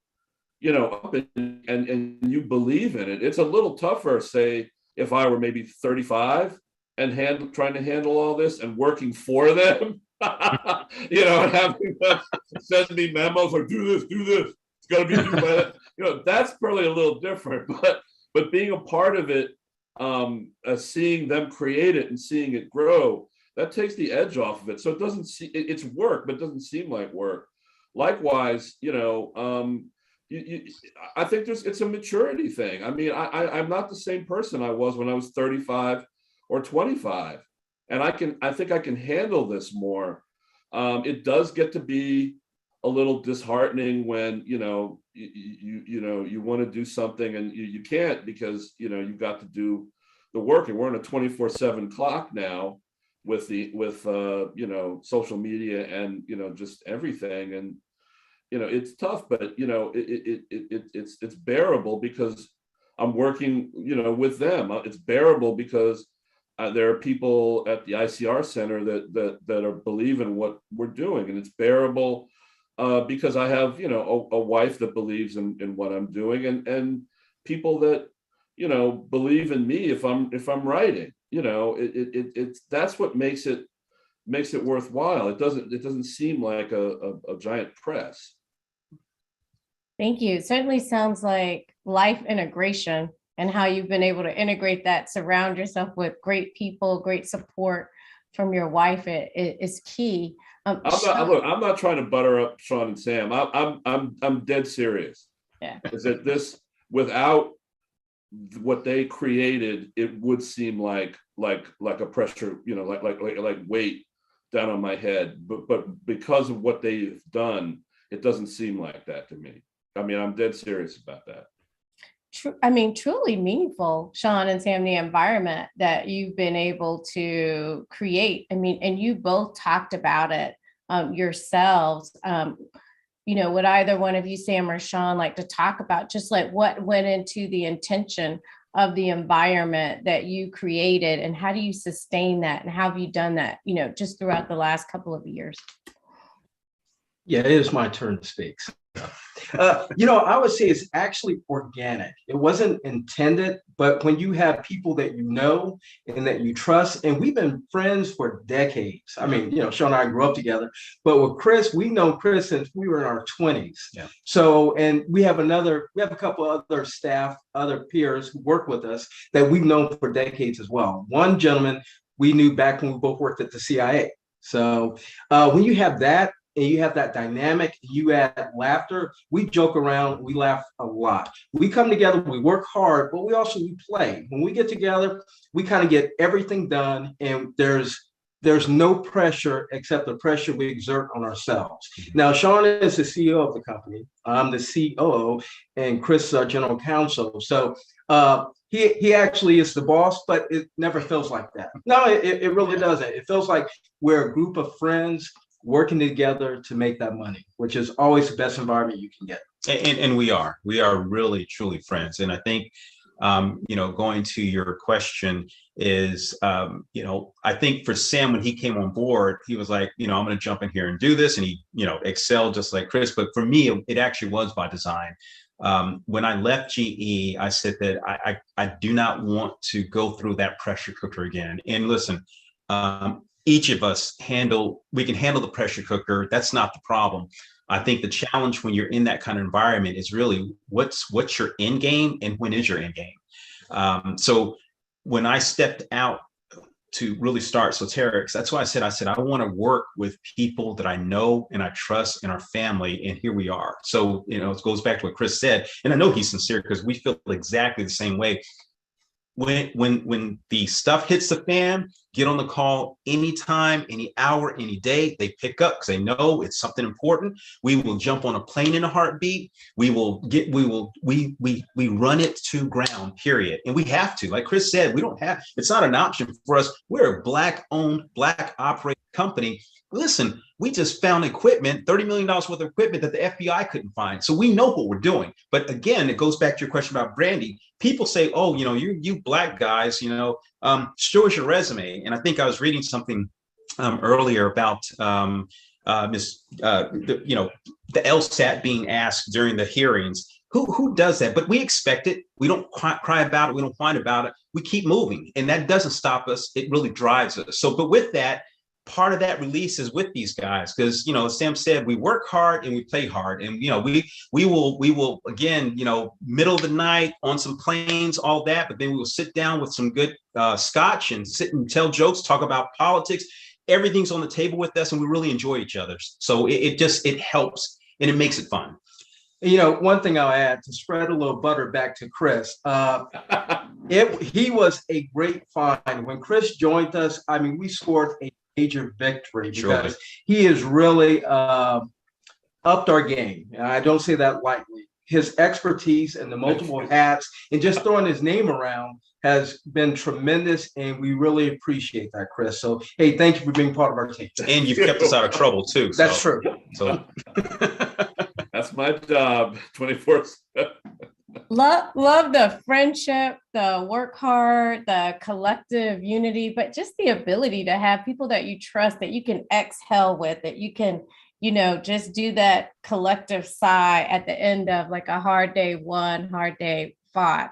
and you believe in it. It's a little tougher, say, if I were maybe 35 and trying to handle all this and working for them, and having them send me memos or do this, it's got to be due by that. That's probably a little different, but being a part of it, seeing them create it and seeing it grow, that takes the edge off of it. So it doesn't see it's work, but it doesn't seem like work. Likewise, I think it's a maturity thing. I mean, I'm not the same person I was when I was 35 or 25, and I think I can handle this more. It does get to be a little disheartening when you want to do something and you can't because you've got to do the work, and we're on a 24/7 clock now with social media and just everything, and it's tough, but it's bearable because I'm working with them. It's bearable because there are people at the ICR Center that are believing what we're doing, and it's bearable because I have a wife that believes in what I'm doing, and people that believe in me if I'm writing. It's that's what makes it worthwhile. It doesn't seem like a giant press. Thank you. It certainly sounds like life integration and how you've been able to integrate that, surround yourself with great people, great support from your wife is key. I'm not trying to butter up Sean and Sam. I'm dead serious. Yeah. Is that this without what they created, it would seem like a pressure, like weight down on my head. But because of what they've done, it doesn't seem like that to me. I mean, I'm dead serious about that. Truly meaningful, Sean and Sam, the environment that you've been able to create. I mean, and you both talked about it yourselves. Would either one of you, Sam or Sean, like to talk about just like what went into the intention of the environment that you created, and how do you sustain that, and how have you done that, just throughout the last couple of years? Yeah, it is my turn to speak. I would say it's actually organic. It wasn't intended, but when you have people that you know and that you trust, and we've been friends for decades. I mean, Sean and I grew up together, but with Chris, we've known Chris since we were in our 20s. Yeah. So, and we have a couple other staff, other peers who work with us that we've known for decades as well. One gentleman we knew back when we both worked at the CIA. So when you have that, and you have that dynamic, you add laughter, we joke around, we laugh a lot. We come together, we work hard, but we play. When we get together, we kind of get everything done, and there's no pressure except the pressure we exert on ourselves. Now, Sean is the CEO of the company. I'm the COO, and Chris is our general counsel. So he actually is the boss, but it never feels like that. No, it really doesn't. It feels like we're a group of friends working together to make that money, which is always the best environment you can get. And we are really, truly friends. And I think, going to your question is, I think for Sam, when he came on board, he was like, I'm going to jump in here and do this. And he, excelled just like Chris. But for me, it actually was by design. When I left GE, I said that I do not want to go through that pressure cooker again. And listen, each of us we can handle the pressure cooker. That's not the problem. I think the challenge when you're in that kind of environment is really what's your end game and when is your end game. So when I stepped out to really start Soterix, that's why I said I want to work with people that I know and I trust in our family, and here we are. So it goes back to what Chris said, and I know he's sincere because we feel exactly the same way. When the stuff hits the fan, get on the call anytime, any hour, any day. They pick up because they know it's something important. We will jump on a plane in a heartbeat. We run it to ground, period. And we have to, like Chris said, it's not an option for us. We're a Black-owned, Black-operated company. Listen, we just found equipment, $30 million worth of equipment that the FBI couldn't find. So we know what we're doing. But again, it goes back to your question about branding. People say, oh, you Black guys, show us your resume. And I think I was reading something earlier about the LSAT being asked during the hearings. Who does that? But we expect it. We don't cry about it. We don't whine about it. We keep moving. And that doesn't stop us. It really drives us. So, but with that, part of that release is with these guys because as Sam said, we work hard and we play hard, and we will again middle of the night on some planes, all that, but then we will sit down with some good scotch and sit and tell jokes, talk about politics, everything's on the table with us, and we really enjoy each other. So it helps and it makes it fun. You know, one thing I'll add to spread a little butter back to Chris. He was a great find when Chris joined us. I mean, we scored a major victory because he is really upped our game. And I don't say that lightly. His expertise and the multiple hats and just throwing his name around has been tremendous, and we really appreciate that, Chris. So, hey, thank you for being part of our team. And you've kept us out of trouble too. That's true. So that's my job, 24/7. Love the friendship, the work hard, the collective unity, but just the ability to have people that you trust, that you can exhale with, that you can, you know, just do that collective sigh at the end of like a hard day won, hard day fought.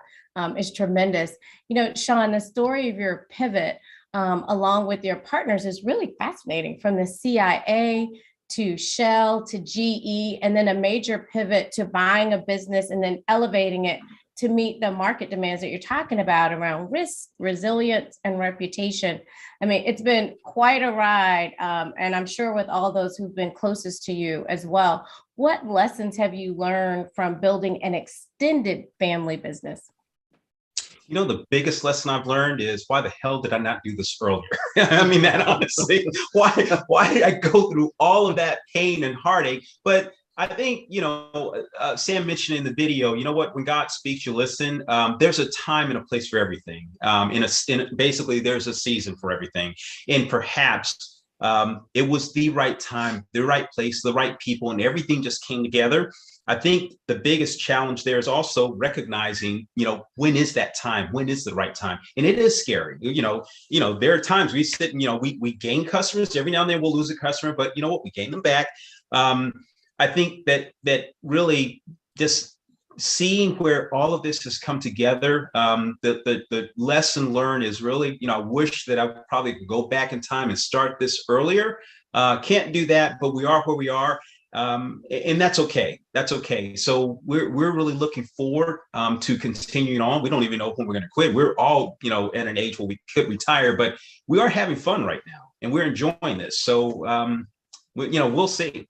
Is tremendous. You know, Sean, the story of your pivot along with your partners is really fascinating, from the CIA to Shell to GE, and then a major pivot to buying a business and then elevating it to meet the market demands that you're talking about around risk, resilience, and reputation. I mean, it's been quite a ride, and I'm sure with all those who've been closest to you as well. What lessons have you learned from building an extended family business? You know, the biggest lesson I've learned is, why the hell did I not do this earlier? I mean, that honestly, why did I go through all of that pain and heartache? But I think, you know, Sam mentioned in the video, you know what, when God speaks, you listen. There's a time and a place for everything. Basically, there's a season for everything. And perhaps it was the right time, the right place, the right people, and everything just came together. I think the biggest challenge there is also recognizing, you know, when is that time? When is the right time? And it is scary. You know, there are times we sit and, you know, we gain customers. Every now and then we'll lose a customer, but you know what? We gain them back. I think that really just seeing where all of this has come together, the lesson learned is really, you know, I wish that I probably could go back in time and start this earlier. Can't do that, but we are where we are. And that's okay. That's okay. So we're really looking forward to continuing on. We don't even know when we're going to quit. We're all, you know, at an age where we could retire, but we are having fun right now and we're enjoying this. So, you know, we'll see.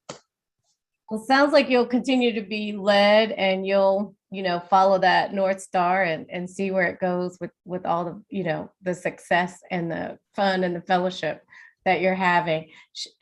Well, sounds like you'll continue to be led, and you'll, you know, follow that North Star and see where it goes with all the, you know, the success and the fun and the fellowship that you're having.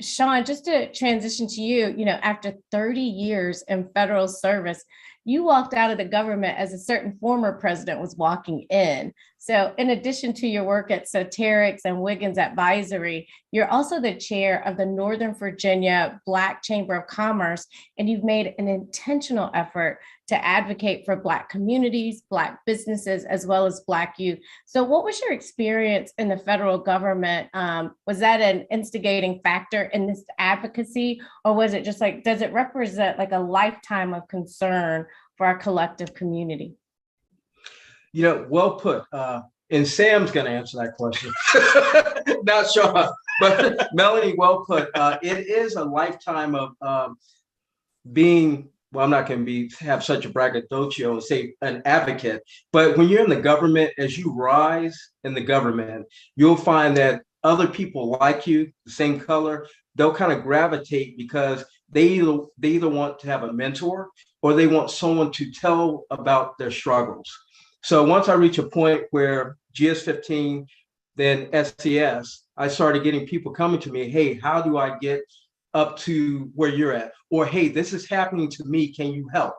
Sean, just to transition to you, you know, after 30 years in federal service, you walked out of the government as a certain former president was walking in. So in addition to your work at Soterix and Wiggins Advisory, you're also the chair of the Northern Virginia Black Chamber of Commerce, and you've made an intentional effort to advocate for Black communities, Black businesses, as well as Black youth. So what was your experience in the federal government? Was that an instigating factor in this advocacy, or was it just like, does it represent like a lifetime of concern for our collective community? You know, well put. And Sam's going to answer that question, not Sean, but Melanie, well put. It is a lifetime of being, well, I'm not going to have such a braggadocio and say an advocate, but when you're in the government, as you rise in the government, you'll find that other people like you, the same color, they'll kind of gravitate because they either want to have a mentor or they want someone to tell about their struggles. So once I reach a point where GS15, then SCS, I started getting people coming to me, hey, how do I get up to where you're at? Or, hey, this is happening to me, can you help?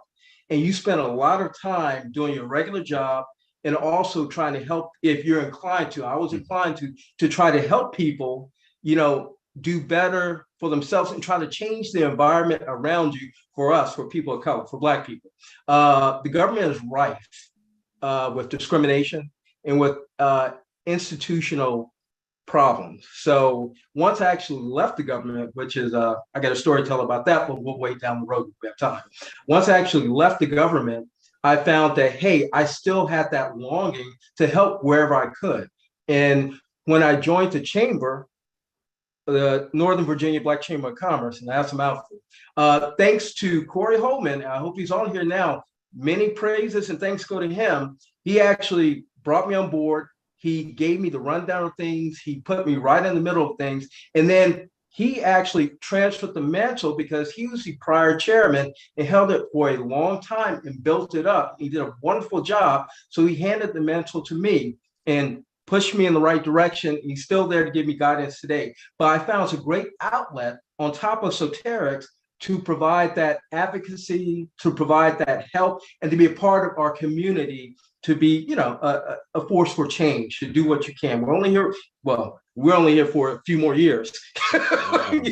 And you spend a lot of time doing your regular job and also trying to help if you're inclined to. I was inclined to try to help people, you know, do better for themselves and try to change the environment around you for us, for people of color, for Black people. The government is rife with discrimination and with institutional problems. So once I actually left the government, which is, I got a story to tell about that, but we'll wait down the road if we have time. Once I actually left the government, I found that, hey, I still had that longing to help wherever I could. And when I joined the chamber, the Northern Virginia Black Chamber of Commerce, and that's a mouthful, thanks to Corey Holman, I hope he's on here now, many praises and thanks go to him. He actually brought me on board, He gave me the rundown of things. He put me right in the middle of things. And then he actually transferred the mantle because he was the prior chairman and held it for a long time and built it up. He did a wonderful job. So he handed the mantle to me and pushed me in the right direction. He's still there to give me guidance today. But I found it's a great outlet on top of Soterix to provide that advocacy, to provide that help, and to be a part of our community, to be, you know, a force for change, to do what you can. We're only here for a few more years.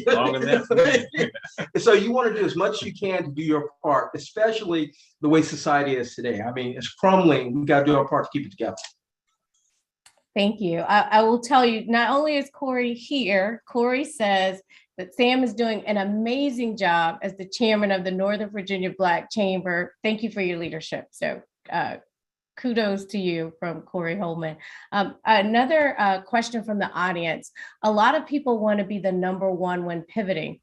Long enough. So you want to do as much as you can to do your part, especially the way society is today. I mean, it's crumbling. We got to do our part to keep it together. Thank you. I will tell you, not only is Corey here, Corey says that Sam is doing an amazing job as the chairman of the Northern Virginia Black Chamber. Thank you for your leadership. So kudos to you from Corey Holman. Another question from the audience. A lot of people want to be the number one when pivoting.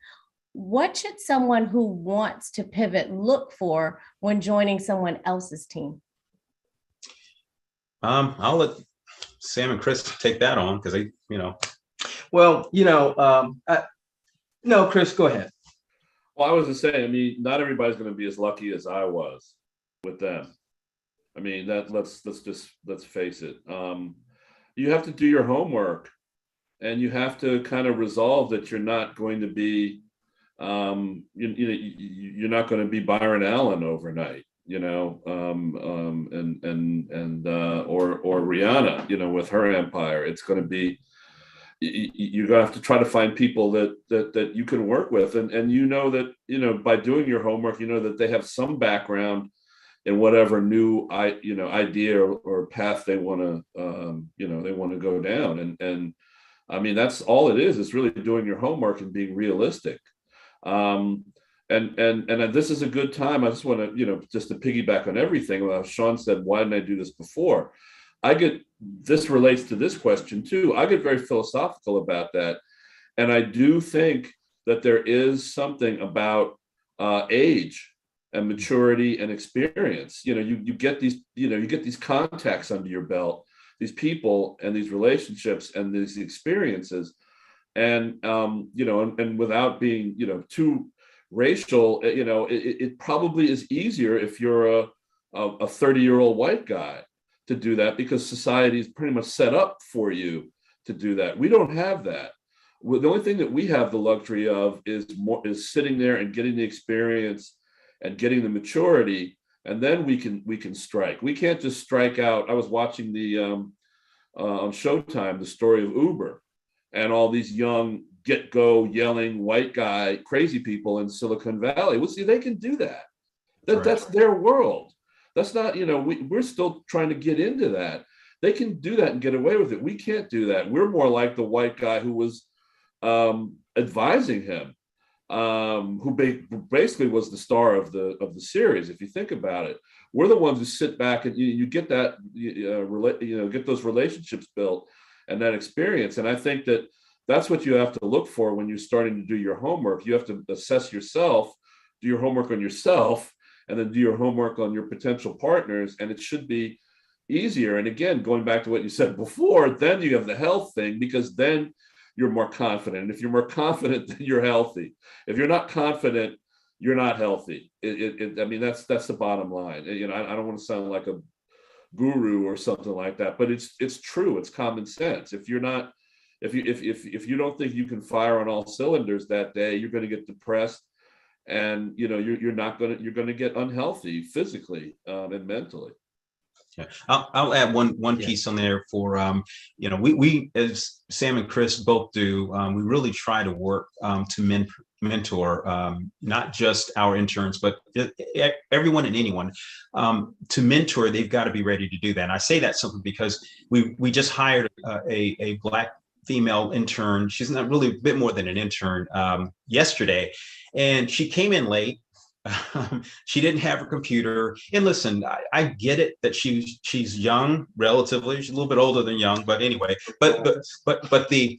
What should someone who wants to pivot look for when joining someone else's team? I'll let Sam and Chris take that on because they, you know. Well, you know, no, Chris, go ahead. Well, I was just saying, I mean, not everybody's going to be as lucky as I was with them. I mean, let's face it. You have to do your homework, and you have to kind of resolve that you're not going to be, you're not going to be Byron Allen overnight, you know, or Rihanna, you know, with her empire. It's going to be, you're going to have to try to find people that you can work with, and you know that, you know, by doing your homework, you know that they have some background in whatever new idea or path they want to they want to go down, and I mean, that's all it is. It's really doing your homework and being realistic. And this is a good time. I just want to, you know, just to piggyback on everything. Sean said, why didn't I do this before? This relates to this question too. I get very philosophical about that. And I do think that there is something about age and maturity and experience. You know, you get these contacts under your belt, these people and these relationships and these experiences. And, and without being, too racial, it probably is easier if you're a 30-year-old white guy to do that, because society is pretty much set up for you to do that. We don't have that. The only thing that we have the luxury of is sitting there and getting the experience and getting the maturity, and then we can strike. We can't just strike out. I was watching on Showtime, the story of Uber and all these young get-go yelling white guy crazy people in Silicon Valley. Well, see, they can do that. That's their world. That's not, we're still trying to get into that. They can do that and get away with it. We can't do that. We're more like the white guy who was advising him, who basically was the star of the series. If you think about it, we're the ones who sit back and you get that, get those relationships built and that experience. And I think that's what you have to look for when you're starting to do your homework. You have to assess yourself, do your homework on yourself, and then do your homework on your potential partners. And it should be easier. And again, going back to what you said before, then you have the health thing, because then you're more confident. And if you're more confident, then you're healthy. If you're not confident, you're not healthy. I mean, that's the bottom line. I don't want to sound like a guru or something like that, but it's true. It's common sense. If you don't think you can fire on all cylinders that day, you're going to get depressed, and you're going to get unhealthy physically and mentally. Yeah. I'll add one piece on there for, we, as Sam and Chris both do, we really try to work to mentor not just our interns, but everyone and anyone. To mentor, they've got to be ready to do that. And I say that simply because we just hired a Black female intern. She's not really a bit more than an intern yesterday, and she came in late. She didn't have her computer. And listen, I get it that she's young, relatively. She's a little bit older than young, but anyway. But the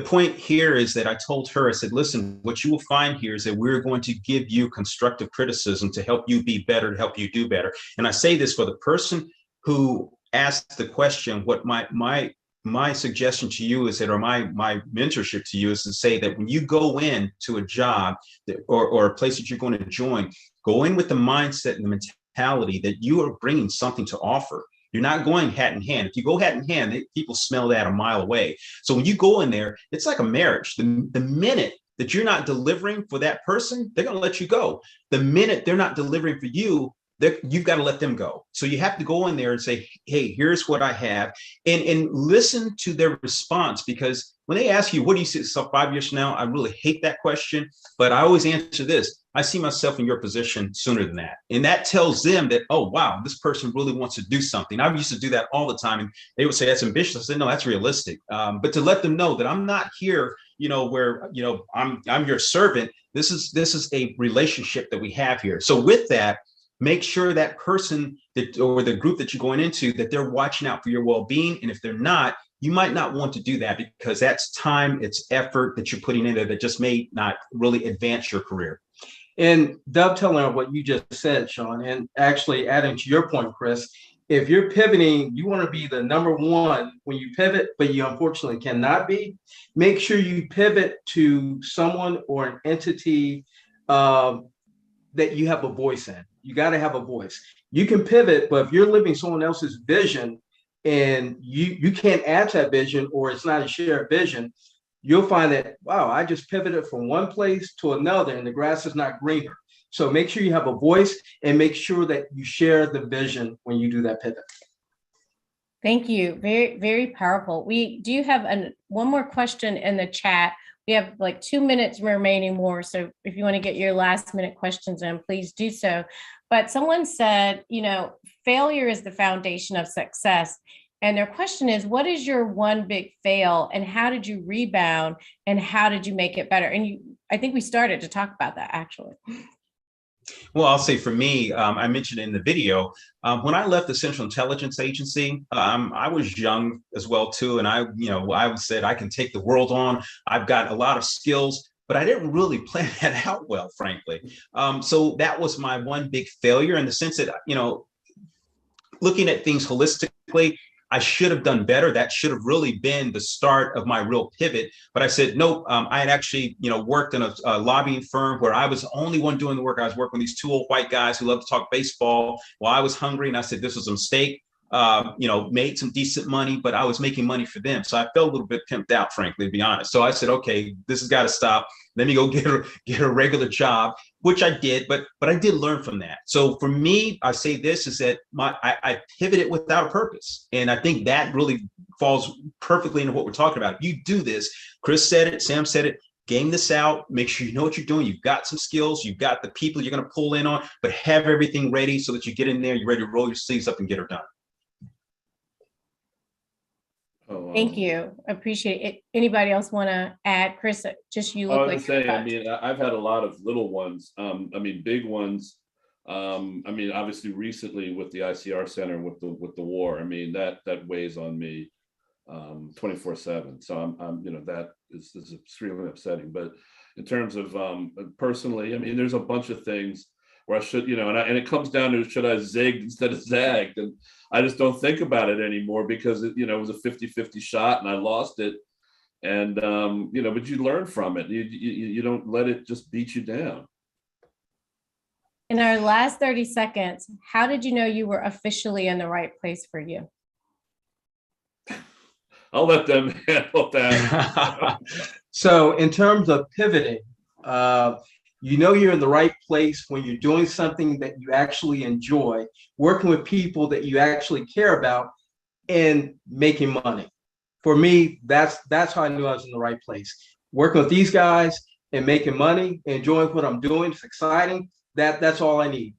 point here is that I told her, I said, listen, what you will find here is that we're going to give you constructive criticism to help you be better, to help you do better. And I say this for the person who ask the question, what my suggestion to you is that, or my mentorship to you is to say that when you go in to a job or a place that you're going to join, go in with the mindset and the mentality that you are bringing something to offer. You're not going hat in hand. If you go hat in hand, people smell that a mile away. So when you go in there, it's like a marriage. The minute that you're not delivering for that person, they're going to let you go. The minute they're not delivering for you, you've got to let them go. So you have to go in there and say, hey, here's what I have, and listen to their response. Because when they ask you, what do you see yourself 5 years from now? I really hate that question, but I always answer this. I see myself in your position sooner than that. And that tells them that, oh, wow, this person really wants to do something. I used to do that all the time. And they would say, that's ambitious. I said, no, that's realistic. But to let them know that I'm not here, where, I'm your servant. This is a relationship that we have here. So with that, make sure that person or the group that you're going into, that they're watching out for your well-being. And if they're not, you might not want to do that, because that's time, it's effort that you're putting in there that just may not really advance your career. And dovetailing on what you just said, Sean, and actually adding to your point, Chris, if you're pivoting, you want to be the number one when you pivot, but you unfortunately cannot be. Make sure you pivot to someone or an entity that you have a voice in. You got to have a voice. You can pivot, but if you're living someone else's vision and you can't add to that vision, or it's not a shared vision, you'll find that, wow, I just pivoted from one place to another and the grass is not greener. So make sure you have a voice and make sure that you share the vision when you do that pivot. Thank you. Very, very powerful. We do have one more question in the chat. We have like 2 minutes remaining more. So if you want to get your last minute questions in, please do so. But someone said, failure is the foundation of success. And their question is, what is your one big fail and how did you rebound and how did you make it better? And I think we started to talk about that actually. Well, I'll say for me, I mentioned in the video, when I left the Central Intelligence Agency, I was young as well too. And I said, I can take the world on. I've got a lot of skills, but I didn't really plan that out well, frankly. So that was my one big failure, in the sense that, looking at things holistically, I should have done better. That should have really been the start of my real pivot. But I said, nope. I had actually, worked in a lobbying firm where I was the only one doing the work. I was working with these two old white guys who love to talk baseball while I was hungry. And I said, this was a mistake. Made some decent money, but I was making money for them. So I felt a little bit pimped out, frankly, to be honest. So I said, okay, this has got to stop. Let me go get a regular job, which I did, but I did learn from that. So for me, I say this is that I pivoted without a purpose. And I think that really falls perfectly into what we're talking about. You do this, Chris said it, Sam said it, game this out, make sure you know what you're doing. You've got some skills, you've got the people you're going to pull in on, but have everything ready so that you get in there, you're ready to roll your sleeves up and get her done. Thank you. Appreciate it. Anybody else want to add? Chris, just you look like I've had a lot of little ones. Big ones. Obviously recently with the ICR Center with the war. That weighs on me 24/7. So that is extremely upsetting. But in terms of personally, there's a bunch of things where I should, and it comes down to, should I zig instead of zagged? And I just don't think about it anymore because it was a 50-50 shot and I lost it. And, but you learn from it. You don't let it just beat you down. In our last 30 seconds, how did you know you were officially in the right place for you? I'll let them handle that. So in terms of pivoting, you're in the right place when you're doing something that you actually enjoy, working with people that you actually care about, and making money. For me, that's how I knew I was in the right place. Working with these guys and making money, enjoying what I'm doing, it's exciting. That's all I need.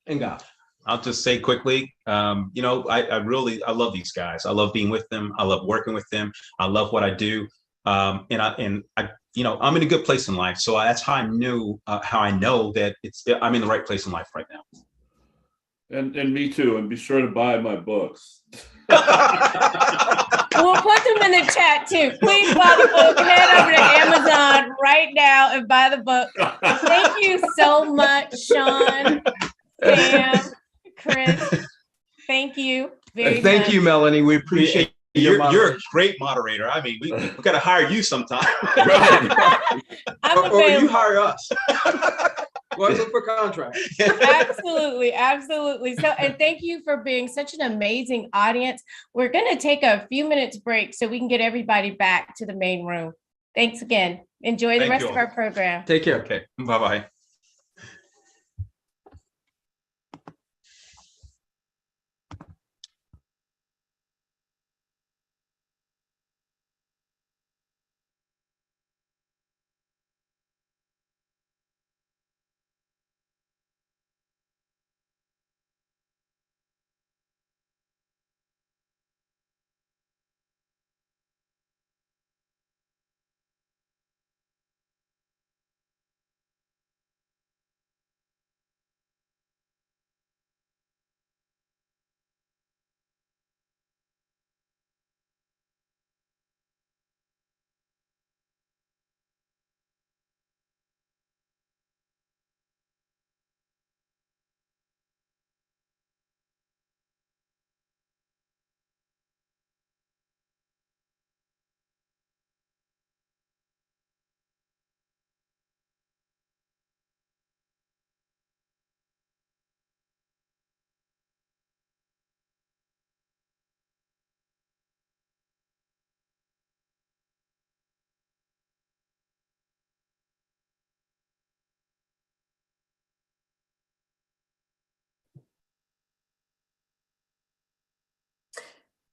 And God. I'll just say quickly, I love these guys. I love being with them. I love working with them. I love what I do. I'm in a good place in life. So that's how I know that I'm in the right place in life right now. And me too. And be sure to buy my books. We'll put them in the chat too. Please buy the book. Head over to Amazon right now and buy the book. Thank you so much, Sean, Sam, Chris. Thank you. very Thank much. you, Melanie. We appreciate You're a moderation. great moderator. I mean, we got to hire you sometime. I'm Or you available. hire us. Well, look for contracts. Absolutely, absolutely. So, and thank you for being such an amazing audience. We're going to take a few minutes break so we can get everybody back to the main room. Thanks again. Enjoy the Thank rest you of all. our program. Take care. Okay, bye-bye.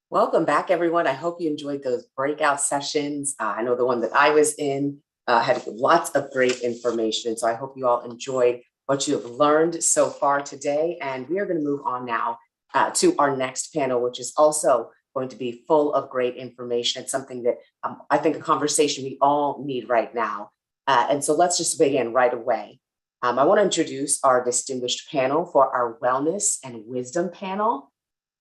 Welcome back, everyone. I hope you enjoyed those breakout sessions. I know the one that I was in had lots of great information. So I hope you all enjoyed what you have learned so far today. And we are going to move on now to our next panel, which is also going to be full of great information. It's something that I think a conversation we all need right now. And so let's just begin right away. I want to introduce our distinguished panel for our Wellness and Wisdom panel.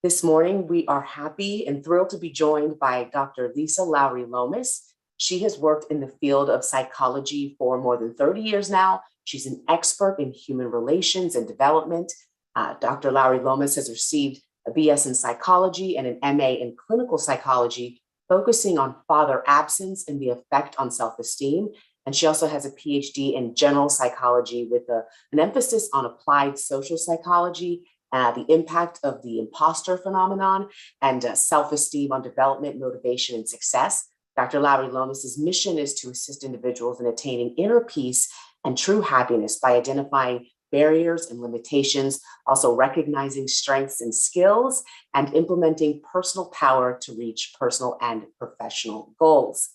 This morning, we are happy and thrilled to be joined by Dr. Lisa Lowry Lomas. She has worked in the field of psychology for more than 30 years now. She's an expert in human relations and development. Dr. Lowry Lomas has received a BS in psychology and an MA in clinical psychology, focusing on father absence and the effect on self-esteem. And she also has a PhD in general psychology with an emphasis on applied social psychology, the impact of the imposter phenomenon, and self-esteem on development, motivation, and success. Dr. Lowry Lomas's mission is to assist individuals in attaining inner peace and true happiness by identifying barriers and limitations, also recognizing strengths and skills, and implementing personal power to reach personal and professional goals.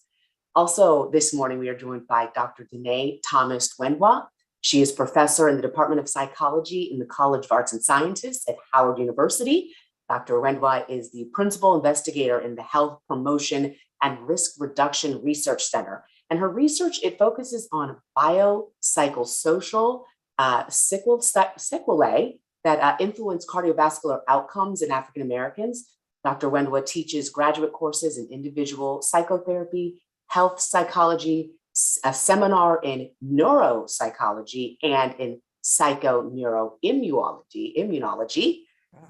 Also, this morning, we are joined by Dr. Danae Thomas Wendwa. She is professor in the Department of Psychology in the College of Arts and Sciences at Howard University. Dr. Wendwa is the principal investigator in the Health Promotion and Risk Reduction Research Center. And her research, it focuses on biopsychosocial sequelae that influence cardiovascular outcomes in African Americans. Dr. Wendwa teaches graduate courses in individual psychotherapy, health psychology, a seminar in neuropsychology, and in psychoneuroimmunology.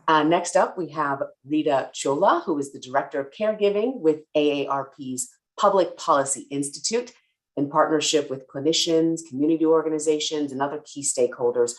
Next up, we have Rita Chola, who is the Director of Caregiving with AARP's Public Policy Institute. In partnership with clinicians, community organizations, and other key stakeholders,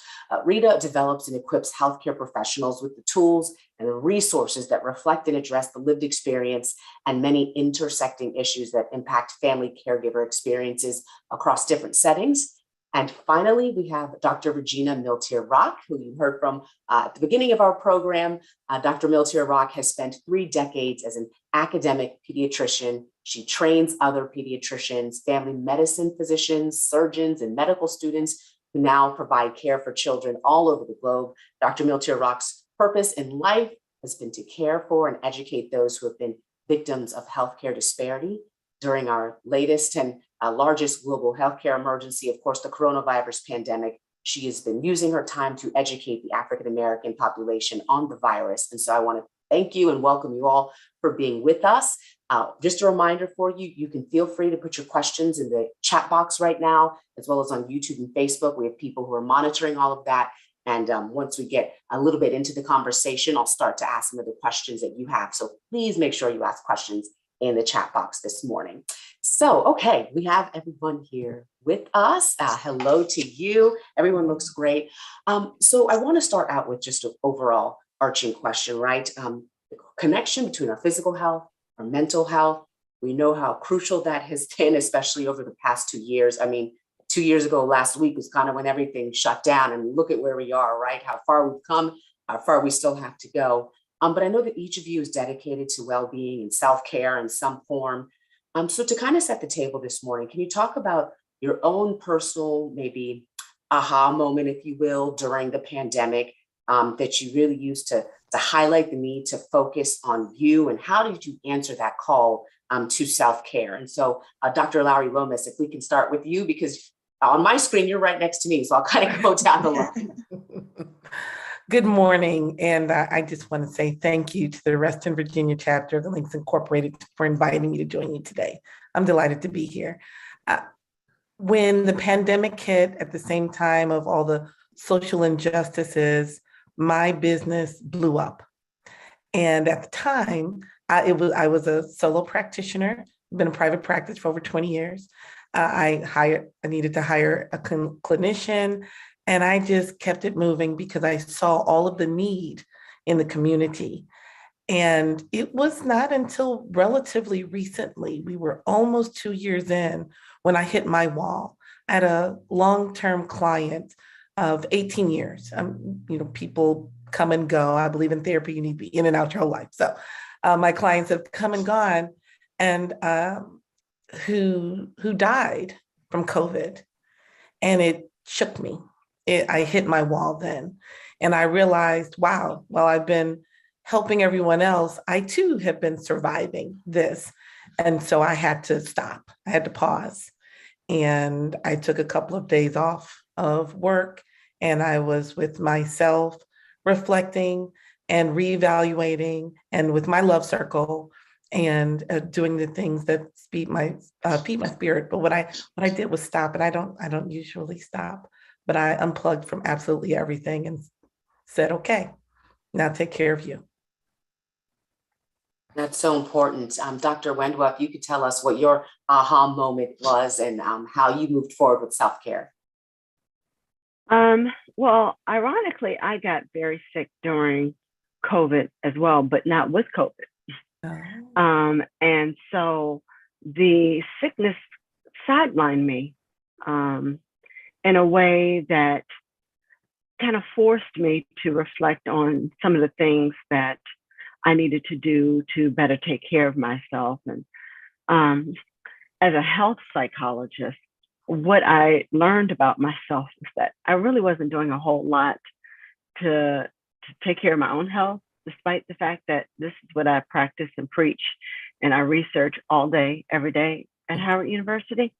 Rita develops and equips healthcare professionals with the tools and the resources that reflect and address the lived experience and many intersecting issues that impact family caregiver experiences across different settings. And finally, we have Dr. Regina Miltier-Rock, who you heard from at the beginning of our program. Dr. Miltier-Rock has spent 3 decades as an academic pediatrician. She trains other pediatricians, family medicine physicians, surgeons, and medical students who now provide care for children all over the globe. Dr. Miltier-Rock's purpose in life has been to care for and educate those who have been victims of healthcare disparity. During our latest and largest global healthcare emergency, of course, the coronavirus pandemic, she has been using her time to educate the African American population on the virus. And so I want to thank you and welcome you all for being with us. Just a reminder for you, you can feel free to put your questions in the chat box right now, as well as on YouTube and Facebook. We have people who are monitoring all of that. And once we get a little bit into the conversation, I'll start to ask some of the questions that you have. So please make sure you ask questions in the chat box this morning. So, okay, we have everyone here with us. Hello to you. Everyone looks great. So I want to start out with just an overall arching question, right? The connection between our physical health, our mental health. We know how crucial that has been, especially over the past 2 years. I mean, 2 years ago, last week was kind of when everything shut down, and look at where we are, right? How far we've come, how far we still have to go. But I know that each of you is dedicated to well-being and self-care in some form. So to kind of set the table this morning, can you talk about your own personal, maybe aha moment, if you will, during the pandemic that you really used to highlight the need to focus on you, and how did you answer that call to self-care? And so Dr. Lowry Lomas, if we can start with you, because on my screen, you're right next to me, so I'll kind of go down the line. Good morning, and I just want to say thank you to the Reston, Virginia chapter of the Links Incorporated for inviting me to join you today. I'm delighted to be here. When the pandemic hit at the same time of all the social injustices, my business blew up. And at the time, I was a solo practitioner, been in private practice for over 20 years. I needed to hire a clinician, and I just kept it moving because I saw all of the need in the community. And it was not until relatively recently, we were almost 2 years in, when I hit my wall. I had a long-term client of 18 years. People come and go. I believe in therapy, you need to be in and out your whole life. So my clients have come and gone, and who died from COVID. And it shook me. I hit my wall then. And I realized, wow, while I've been helping everyone else, I too have been surviving this. And so I had to stop. I had to pause. And I took a couple of days off of work, and I was with myself, reflecting and reevaluating, and with my love circle, and doing the things that feed my spirit. But what I did was stop, and I don't usually stop, but I unplugged from absolutely everything and said, okay, now take care of you. That's so important. Dr. Wendwa, if you could tell us what your aha moment was and how you moved forward with self-care. Well, ironically, I got very sick during COVID as well, but not with COVID. And so the sickness sidelined me in a way that kind of forced me to reflect on some of the things that I needed to do to better take care of myself. And as a health psychologist, what I learned about myself is that I really wasn't doing a whole lot to take care of my own health, despite the fact that this is what I practice and preach and I research all day, every day at Howard University.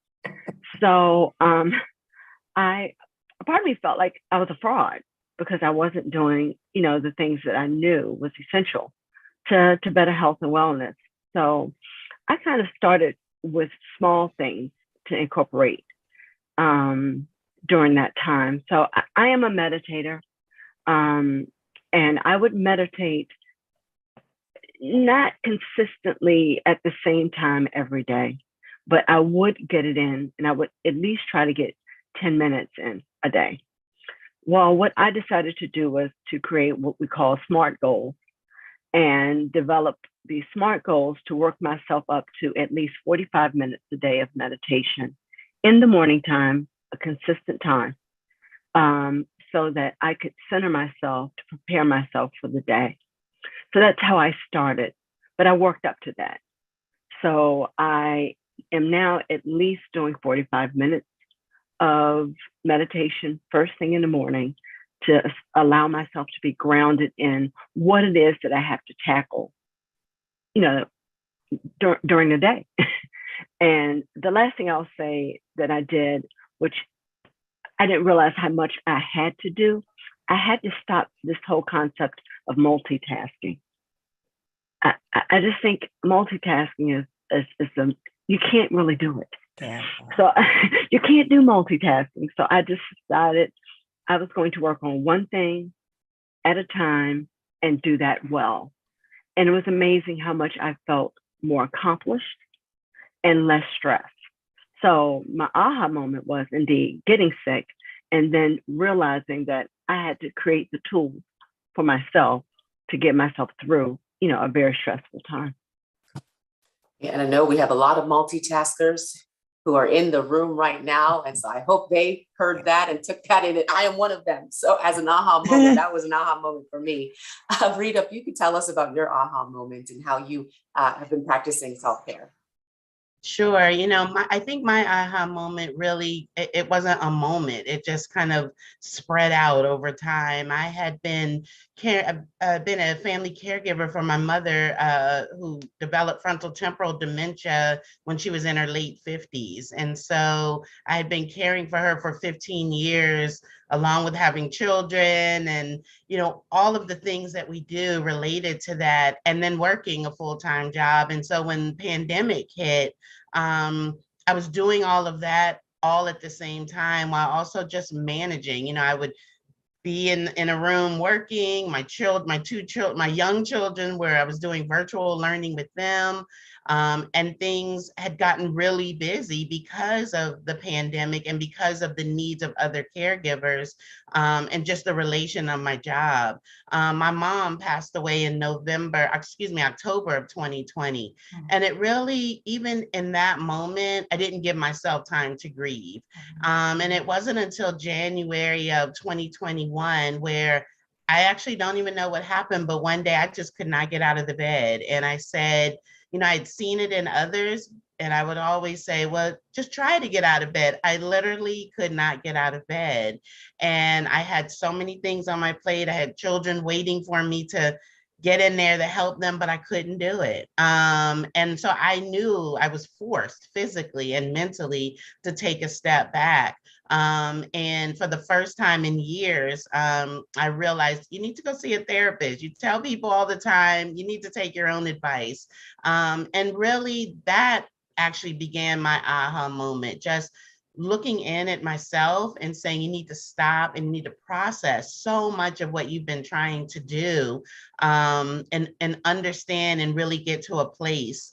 So part of me felt like I was a fraud because I wasn't doing, the things that I knew was essential to better health and wellness. So I kind of started with small things to incorporate during that time. So I am a meditator, and I would meditate not consistently at the same time every day, but I would get it in, and I would at least try to get 10 minutes in a day. Well, what I decided to do was to create what we call SMART goals and develop these SMART goals to work myself up to at least 45 minutes a day of meditation in the morning time, a consistent time, so that I could center myself to prepare myself for the day. So that's how I started, but I worked up to that. So I am now at least doing 45 minutes of meditation first thing in the morning to allow myself to be grounded in what it is that I have to tackle, during the day. And the last thing I'll say that I did, which I didn't realize how much I had to do, I had to stop this whole concept of multitasking. I just think multitasking is you can't really do it. Yeah. So you can't do multitasking. So I just decided I was going to work on one thing at a time and do that well. And it was amazing how much I felt more accomplished and less stressed. So my aha moment was indeed getting sick and then realizing that I had to create the tools for myself to get myself through, a very stressful time. Yeah, and I know we have a lot of multitaskers who are in the room right now. And so I hope they heard that and took that in. I am one of them. So as an aha moment, that was an aha moment for me. Rita, if you could tell us about your aha moment and how you have been practicing self-care. Sure. I think my aha moment really, it wasn't a moment. It just kind of spread out over time. I had been a family caregiver for my mother who developed frontotemporal dementia when she was in her late 50s. And so I had been caring for her for 15 years, along with having children and, all of the things that we do related to that, and then working a full-time job. And so when the pandemic hit, I was doing all of that all at the same time while also just managing. I would be in a room working, my young children, where I was doing virtual learning with them. And things had gotten really busy because of the pandemic and because of the needs of other caregivers, and just the relation of my job. My mom passed away in October of 2020. And it really, even in that moment, I didn't give myself time to grieve. And it wasn't until January of 2021 where I actually don't even know what happened, but one day I just could not get out of the bed. And I said, I'd seen it in others, and I would always say, well, just try to get out of bed. I literally could not get out of bed. And I had so many things on my plate. I had children waiting for me to get in there to help them, but I couldn't do it. And so I knew I was forced physically and mentally to take a step back. And for the first time in years, I realized you need to go see a therapist. You tell people all the time, you need to take your own advice. And really that actually began my aha moment, just looking in at myself and saying, you need to stop and you need to process so much of what you've been trying to do, and understand and really get to a place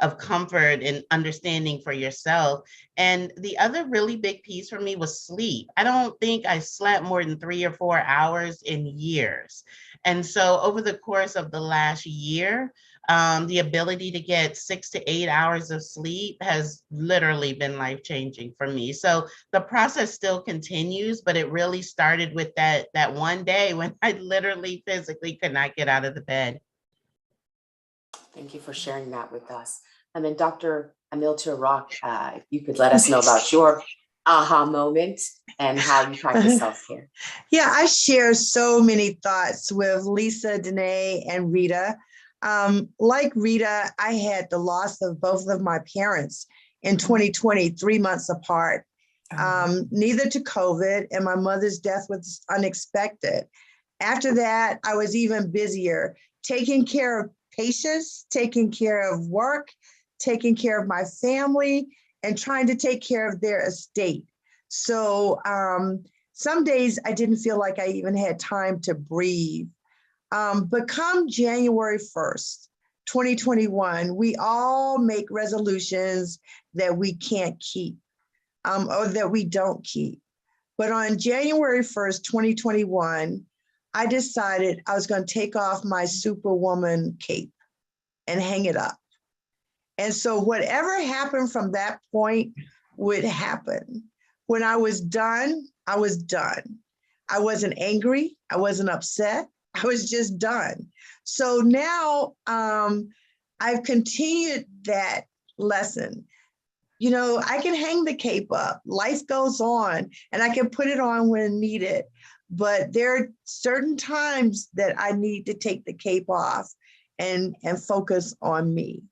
of comfort and understanding for yourself. And the other really big piece for me was sleep. I don't think I slept more than 3 or 4 hours in years. And so over the course of the last year, the ability to get 6 to 8 hours of sleep has literally been life-changing for me. So the process still continues, but it really started with that one day when I literally physically could not get out of the bed. Thank you for sharing that with us. And then Dr. Amiltia Rock, if you could let us know about your aha moment and how you practice self-care. Yeah, I share so many thoughts with Lisa, Danae, and Rita. Like Rita, I had the loss of both of my parents in 2020, 3 months apart. Neither to COVID, and my mother's death was unexpected. After that, I was even busier, taking care of patients, taking care of work, taking care of my family, and trying to take care of their estate. So some days I didn't feel like I even had time to breathe. But come January 1st, 2021, we all make resolutions that we can't keep, or that we don't keep. But on January 1st, 2021, I decided I was going to take off my Superwoman cape and hang it up. And so whatever happened from that point would happen. When I was done, I was done. I wasn't angry. I wasn't upset. I was just done. So now I've continued that lesson. I can hang the cape up. Life goes on, and I can put it on when needed. But there are certain times that I need to take the cape off and focus on me.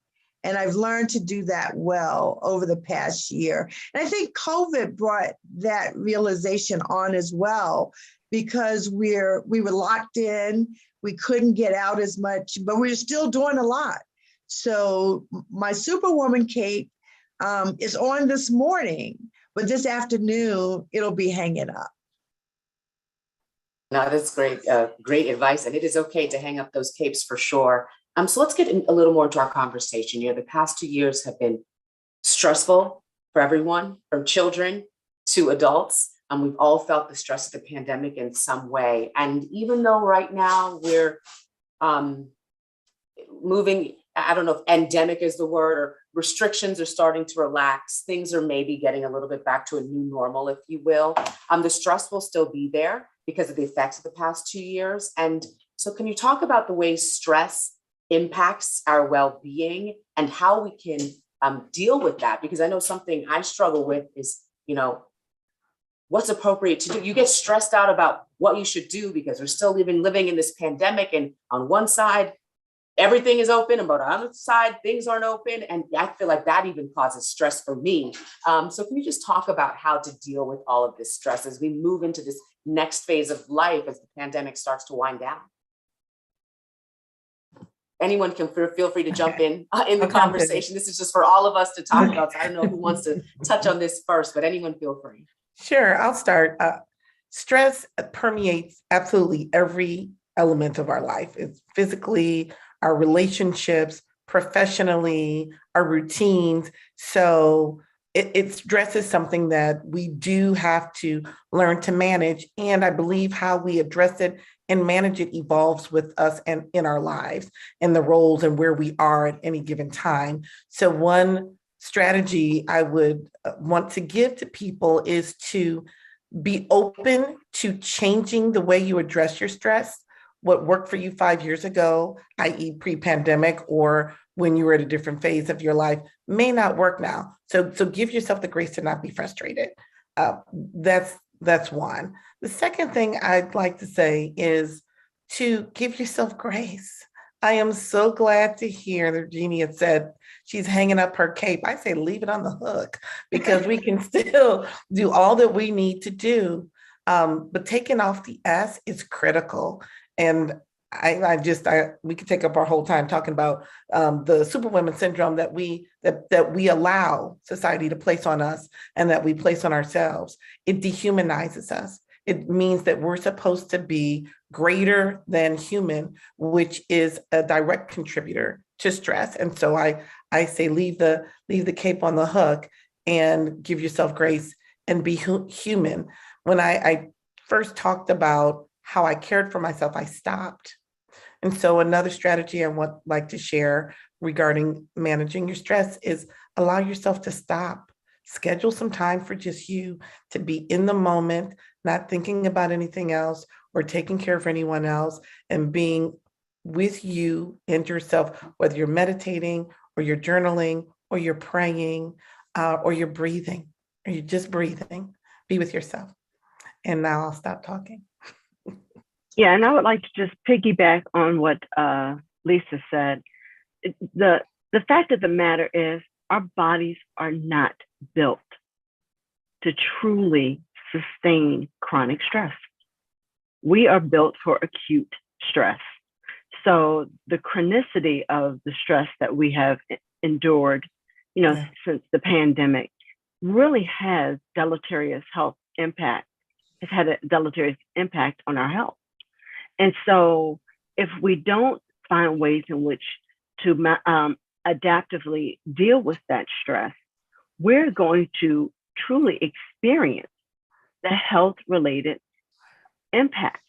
And I've learned to do that well over the past year. And I think COVID brought that realization on as well, because we were locked in, we couldn't get out as much, but we were still doing a lot. So my Superwoman cape is on this morning, but this afternoon, it'll be hanging up. No, that's great, great advice. And it is okay to hang up those capes for sure. So let's get a little more into our conversation. The past 2 years have been stressful for everyone, from children to adults. We've all felt the stress of the pandemic in some way. And even though right now we're moving, I don't know if endemic is the word, or restrictions are starting to relax, things are maybe getting a little bit back to a new normal, if you will. The stress will still be there because of the effects of the past 2 years. And so can you talk about the way stress impacts our well-being and how we can deal with that? Because I know something I struggle with is, what's appropriate to do. You get stressed out about what you should do because we're still living in this pandemic. And on one side, everything is open, and on the other side, things aren't open. And I feel like that even causes stress for me. So can you just talk about how to deal with all of this stress as we move into this next phase of life as the pandemic starts to wind down? Anyone can feel free to jump in the conversation. This is just for all of us to talk about. So I don't know who wants to touch on this first, but anyone feel free. Sure, I'll start. Stress permeates absolutely every element of our life. It's physically, our relationships, professionally, our routines. So stress is something that we do have to learn to manage. And I believe how we address it and manage it evolves with us and in our lives and the roles and where we are at any given time. So one strategy I would want to give to people is to be open to changing the way you address your stress. What worked for you 5 years ago, i.e. pre-pandemic, or when you were at a different phase of your life, may not work now. So give yourself the grace to not be frustrated. That's one. The second thing I'd like to say is to give yourself grace. I am so glad to hear that Jeannie had said she's hanging up her cape. I say leave it on the hook because we can still do all that we need to do. But taking off the S is critical. And we could take up our whole time talking about the superwoman syndrome that we allow society to place on us and that we place on ourselves. It dehumanizes us. It means that we're supposed to be greater than human, which is a direct contributor to stress. And so I say leave the cape on the hook and give yourself grace and be human. When I first talked about how I cared for myself, I stopped. And so another strategy I would like to share regarding managing your stress is allow yourself to stop. Schedule some time for just you to be in the moment, not thinking about anything else or taking care of anyone else, and being with you and yourself, whether you're meditating or you're journaling or you're praying or you're breathing or you're just breathing. Be with yourself. And now I'll stop talking. Yeah, and I would like to just piggyback on what Lisa said. The fact of the matter is our bodies are not built to truly sustain chronic stress. We are built for acute stress. So the chronicity of the stress that we have endured, since the pandemic really has deleterious health impact. It's had a deleterious impact on our health. And so if we don't find ways in which to adaptively deal with that stress, we're going to truly experience the health-related impact,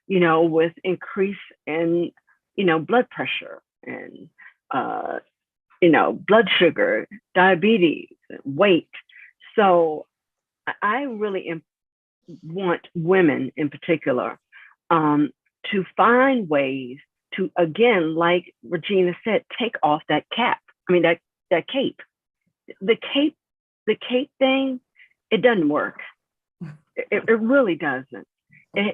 with increase in, blood pressure and, blood sugar, diabetes, weight. So I really want women in particular to find ways to, again, like Regina said, take off that cape. The cape thing, it doesn't work. It really doesn't.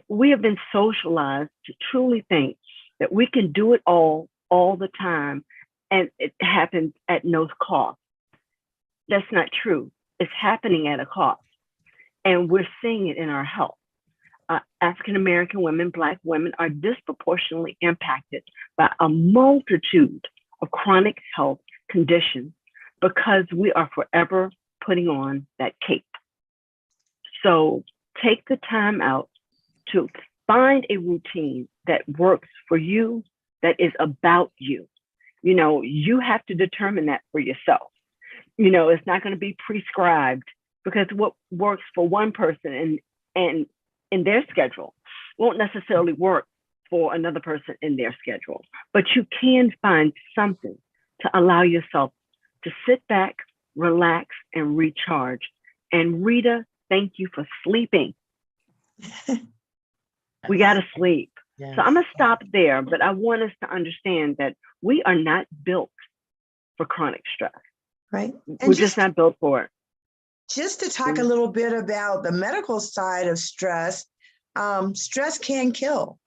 We have been socialized to truly think that we can do it all the time, and it happens at no cost. That's not true. It's happening at a cost, and we're seeing it in our health. African-American women, Black women are disproportionately impacted by a multitude of chronic health conditions because we are forever putting on that cape. So take the time out to find a routine that works for you, that is about you. You know, you have to determine that for yourself. You know, it's not going to be prescribed, because what works for one person and in their schedule won't necessarily work for another person in their schedule. But you can find something to allow yourself to sit back, relax, and recharge. And Rita, thank you for sleeping. We got to sleep. Yes. So I'm going to stop there, but I want us to understand that we are not built for chronic stress. Right. We're just not built for it. Just to talk a little bit about the medical side of stress, stress can kill.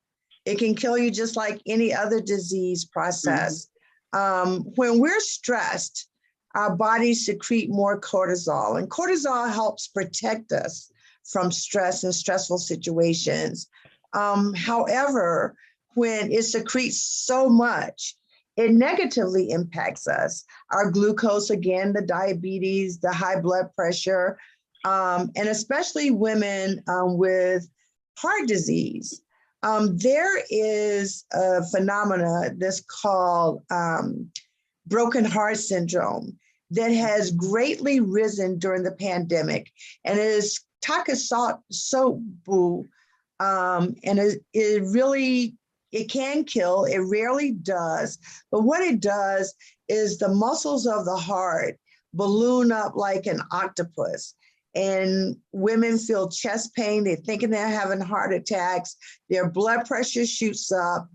It can kill you just like any other disease process. When we're stressed, our bodies secrete more cortisol, and cortisol helps protect us from stress and stressful situations. However, when it secretes so much, it negatively impacts us. Our glucose, again, the diabetes, the high blood pressure, and especially women with heart disease. There is a phenomena that's called broken heart syndrome that has greatly risen during the pandemic, and it is Takotsubo, and it can kill. It rarely does, but what it does is the muscles of the heart balloon up like an octopus, and women feel chest pain. They're thinking they're having heart attacks. Their blood pressure shoots up.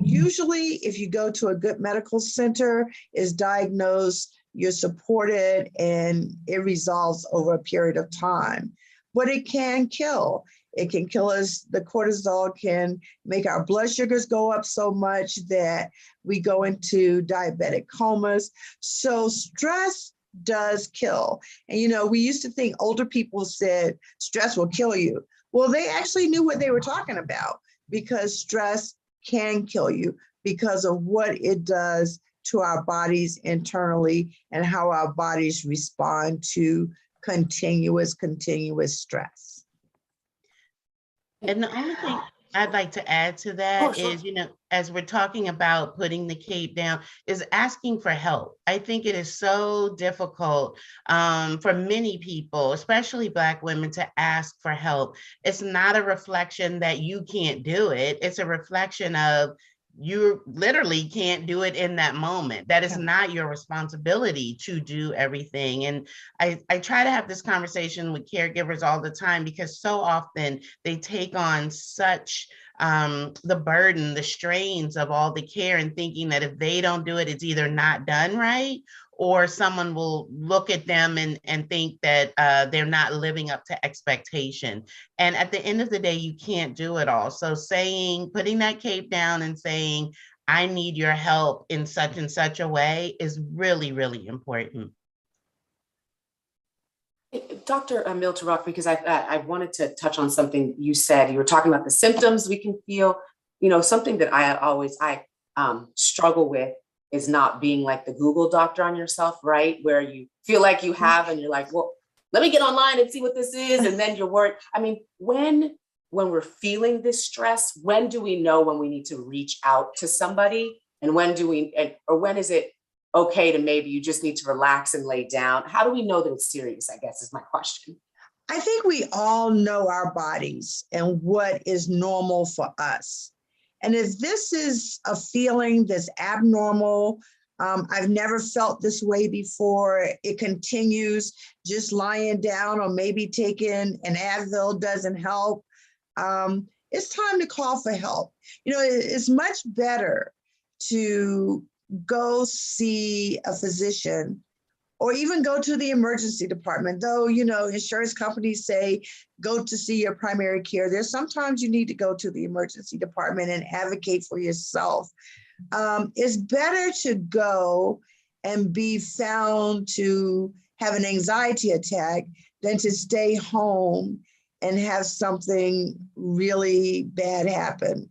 Usually, if you go to a good medical center, is diagnosed, you're supported, and it resolves over a period of time. But it can kill. It can kill us. The cortisol can make our blood sugars go up so much that we go into diabetic comas. So stress does kill. And, you know, we used to think older people said stress will kill you. Well, they actually knew what they were talking about, because stress can kill you because of what it does to our bodies internally and how our bodies respond to continuous stress. And the only thing I'd like to add to that is, you know, as we're talking about putting the cape down, is asking for help. I think it is so difficult for many people, especially Black women, to ask for help. It's not a reflection that you can't do it. It's a reflection of you literally can't do it in that moment. That is not your responsibility to do everything. And I try to have this conversation with caregivers all the time, because so often they take on such the burden, the strains of all the care, and thinking that if they don't do it, it's either not done right, or someone will look at them and think that they're not living up to expectation. And at the end of the day, you can't do it all. So putting that cape down and saying, I need your help in such and such a way is really, really important. Dr. Milton-Rock, because I wanted to touch on something you said. You were talking about the symptoms we can feel. You know, something that I struggle with is not being like the Google doctor on yourself, right? Where you feel like you have, and you're like, well, let me get online and see what this is. And then you're worried. I mean, when we're feeling this stress, when do we know when we need to reach out to somebody? And when is it okay to maybe you just need to relax and lay down? How do we know that it's serious, I guess, is my question. I think we all know our bodies and what is normal for us. And if this is a feeling that's abnormal, I've never felt this way before, it continues, just lying down or maybe taking an Advil doesn't help, it's time to call for help. You know, it's much better to go see a physician or even go to the emergency department. Though, you know, insurance companies say, go to see your primary care. There's sometimes you need to go to the emergency department and advocate for yourself. It's better to go and be found to have an anxiety attack than to stay home and have something really bad happen,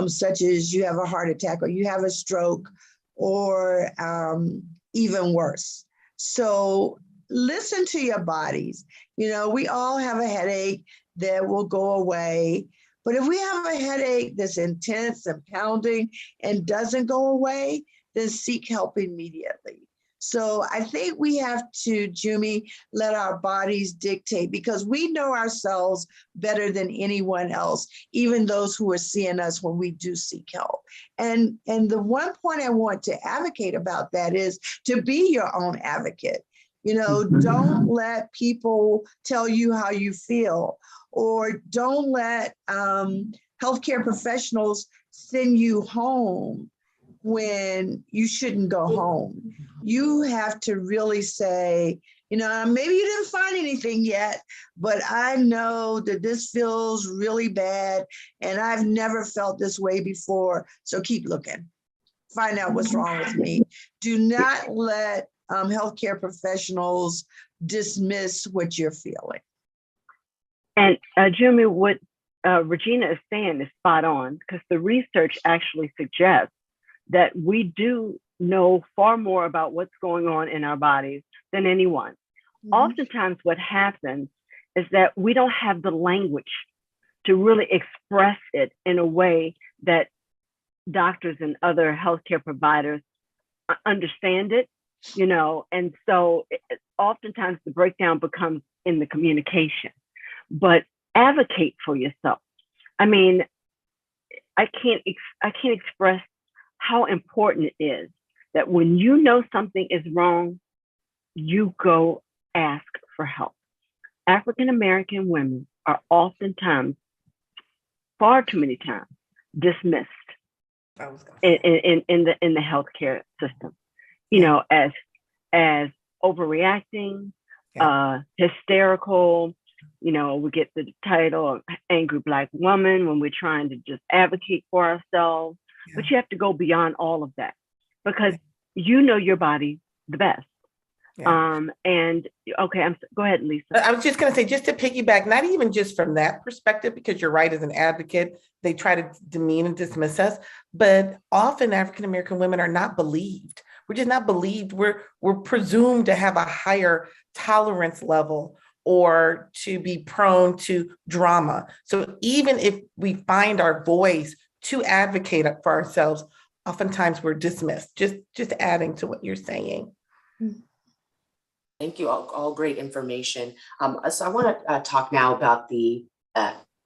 such as you have a heart attack or you have a stroke or even worse. So listen to your bodies. You know, we all have a headache that will go away. But if we have a headache that's intense and pounding and doesn't go away, then seek help immediately. So I think we have to, Jumi, let our bodies dictate, because we know ourselves better than anyone else, even those who are seeing us when we do seek help. And the one point I want to advocate about that is to be your own advocate. You know, don't let people tell you how you feel, or don't let healthcare professionals send you home when you shouldn't go home. You have to really say, you know, maybe you didn't find anything yet, but I know that this feels really bad and I've never felt this way before. So keep looking, find out what's wrong with me. Do not let healthcare professionals dismiss what you're feeling. And Jumi, what Regina is saying is spot on, because the research actually suggests that we do know far more about what's going on in our bodies than anyone. Oftentimes what happens is that we don't have the language to really express it in a way that doctors and other healthcare providers understand it, you know, and so oftentimes the breakdown becomes in the communication. But advocate for yourself. I mean, I can't express how important it is that when you know something is wrong, you go ask for help. African American women are oftentimes, far too many times, dismissed in the healthcare system, you know, as overreacting, hysterical. You know, we get the title of angry Black woman when we're trying to just advocate for ourselves. Yeah. But you have to go beyond all of that, because you know your body the best. Yeah. And okay, go ahead, Lisa. I was just going to say, just to piggyback, not even just from that perspective, because you're right, as an advocate, they try to demean and dismiss us, but often African American women are not believed. We're just not believed. We're presumed to have a higher tolerance level or to be prone to drama. So even if we find our voice to advocate for ourselves, oftentimes we're dismissed. Just adding to what you're saying. Thank you, all great information. So I want to talk now about the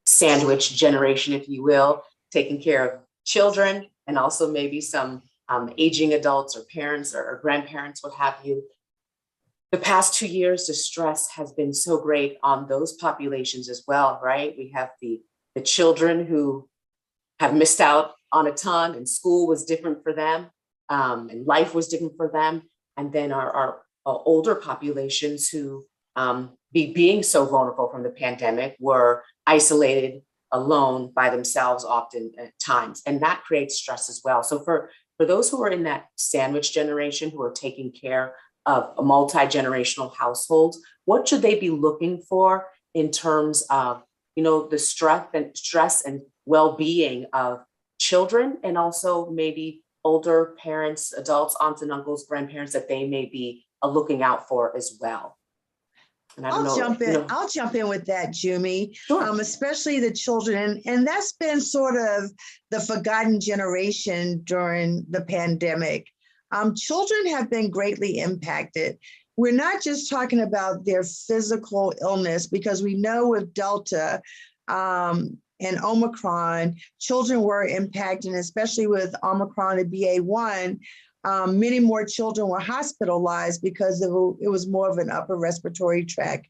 sandwich generation, if you will, taking care of children and also maybe some aging adults or parents or grandparents, what have you. The past 2 years, the stress has been so great on those populations as well, right? We have the children who have missed out on a ton, and school was different for them, and life was different for them. And then our older populations who, being so vulnerable from the pandemic, were isolated, alone by themselves often at times. And that creates stress as well. So for those who are in that sandwich generation, who are taking care of a multi-generational households, what should they be looking for in terms of, you know, the stress and well-being of children, and also maybe older parents, adults, aunts and uncles, grandparents that they may be looking out for as well? And I'll jump in with that, Jumi. Sure. Especially the children, and that's been sort of the forgotten generation during the pandemic. Children have been greatly impacted. We're not just talking about their physical illness, because we know with Delta and Omicron, children were impacted, especially with Omicron and BA1. Many more children were hospitalized because it was more of an upper respiratory tract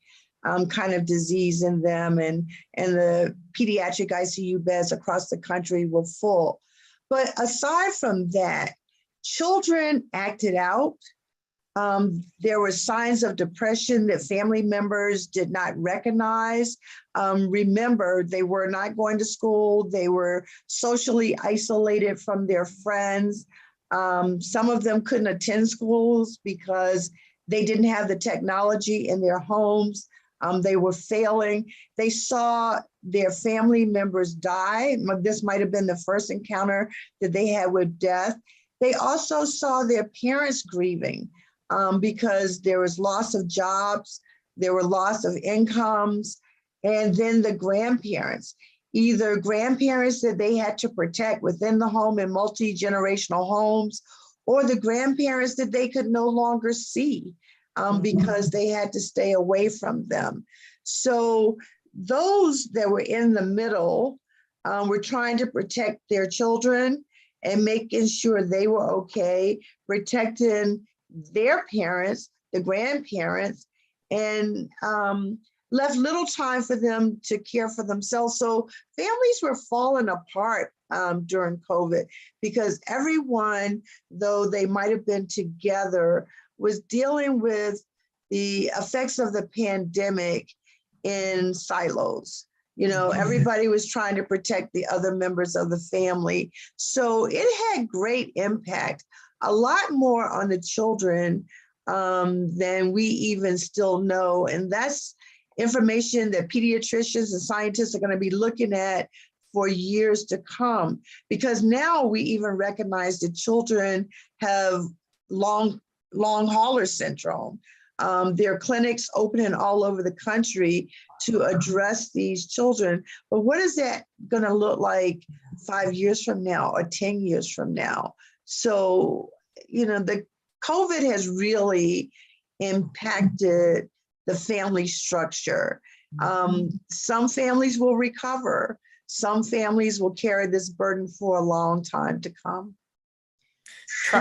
kind of disease in them, and the pediatric ICU beds across the country were full. But aside from that, children acted out. There were signs of depression that family members did not recognize. Remember, they were not going to school. They were socially isolated from their friends. Some of them couldn't attend schools because they didn't have the technology in their homes. They were failing. They saw their family members die. This might have been the first encounter that they had with death. They also saw their parents grieving because there was loss of jobs, there were loss of incomes, and then the grandparents. either grandparents that they had to protect within the home in multi-generational homes, or the grandparents that they could no longer see because they had to stay away from them. So those that were in the middle were trying to protect their children and making sure they were okay, protecting their parents, the grandparents, and left little time for them to care for themselves. So families were falling apart during COVID because everyone, though they might have been together, was dealing with the effects of the pandemic in silos. You know, everybody was trying to protect the other members of the family. So it had great impact, a lot more on the children than we even still know. And that's information that pediatricians and scientists are going to be looking at for years to come, because now we even recognize that children have long hauler syndrome. There are clinics opening all over the country to address these children. But what is that going to look like 5 years from now or 10 years from now? So, you know, the COVID has really impacted the family structure. Some families will recover. Some families will carry this burden for a long time to come.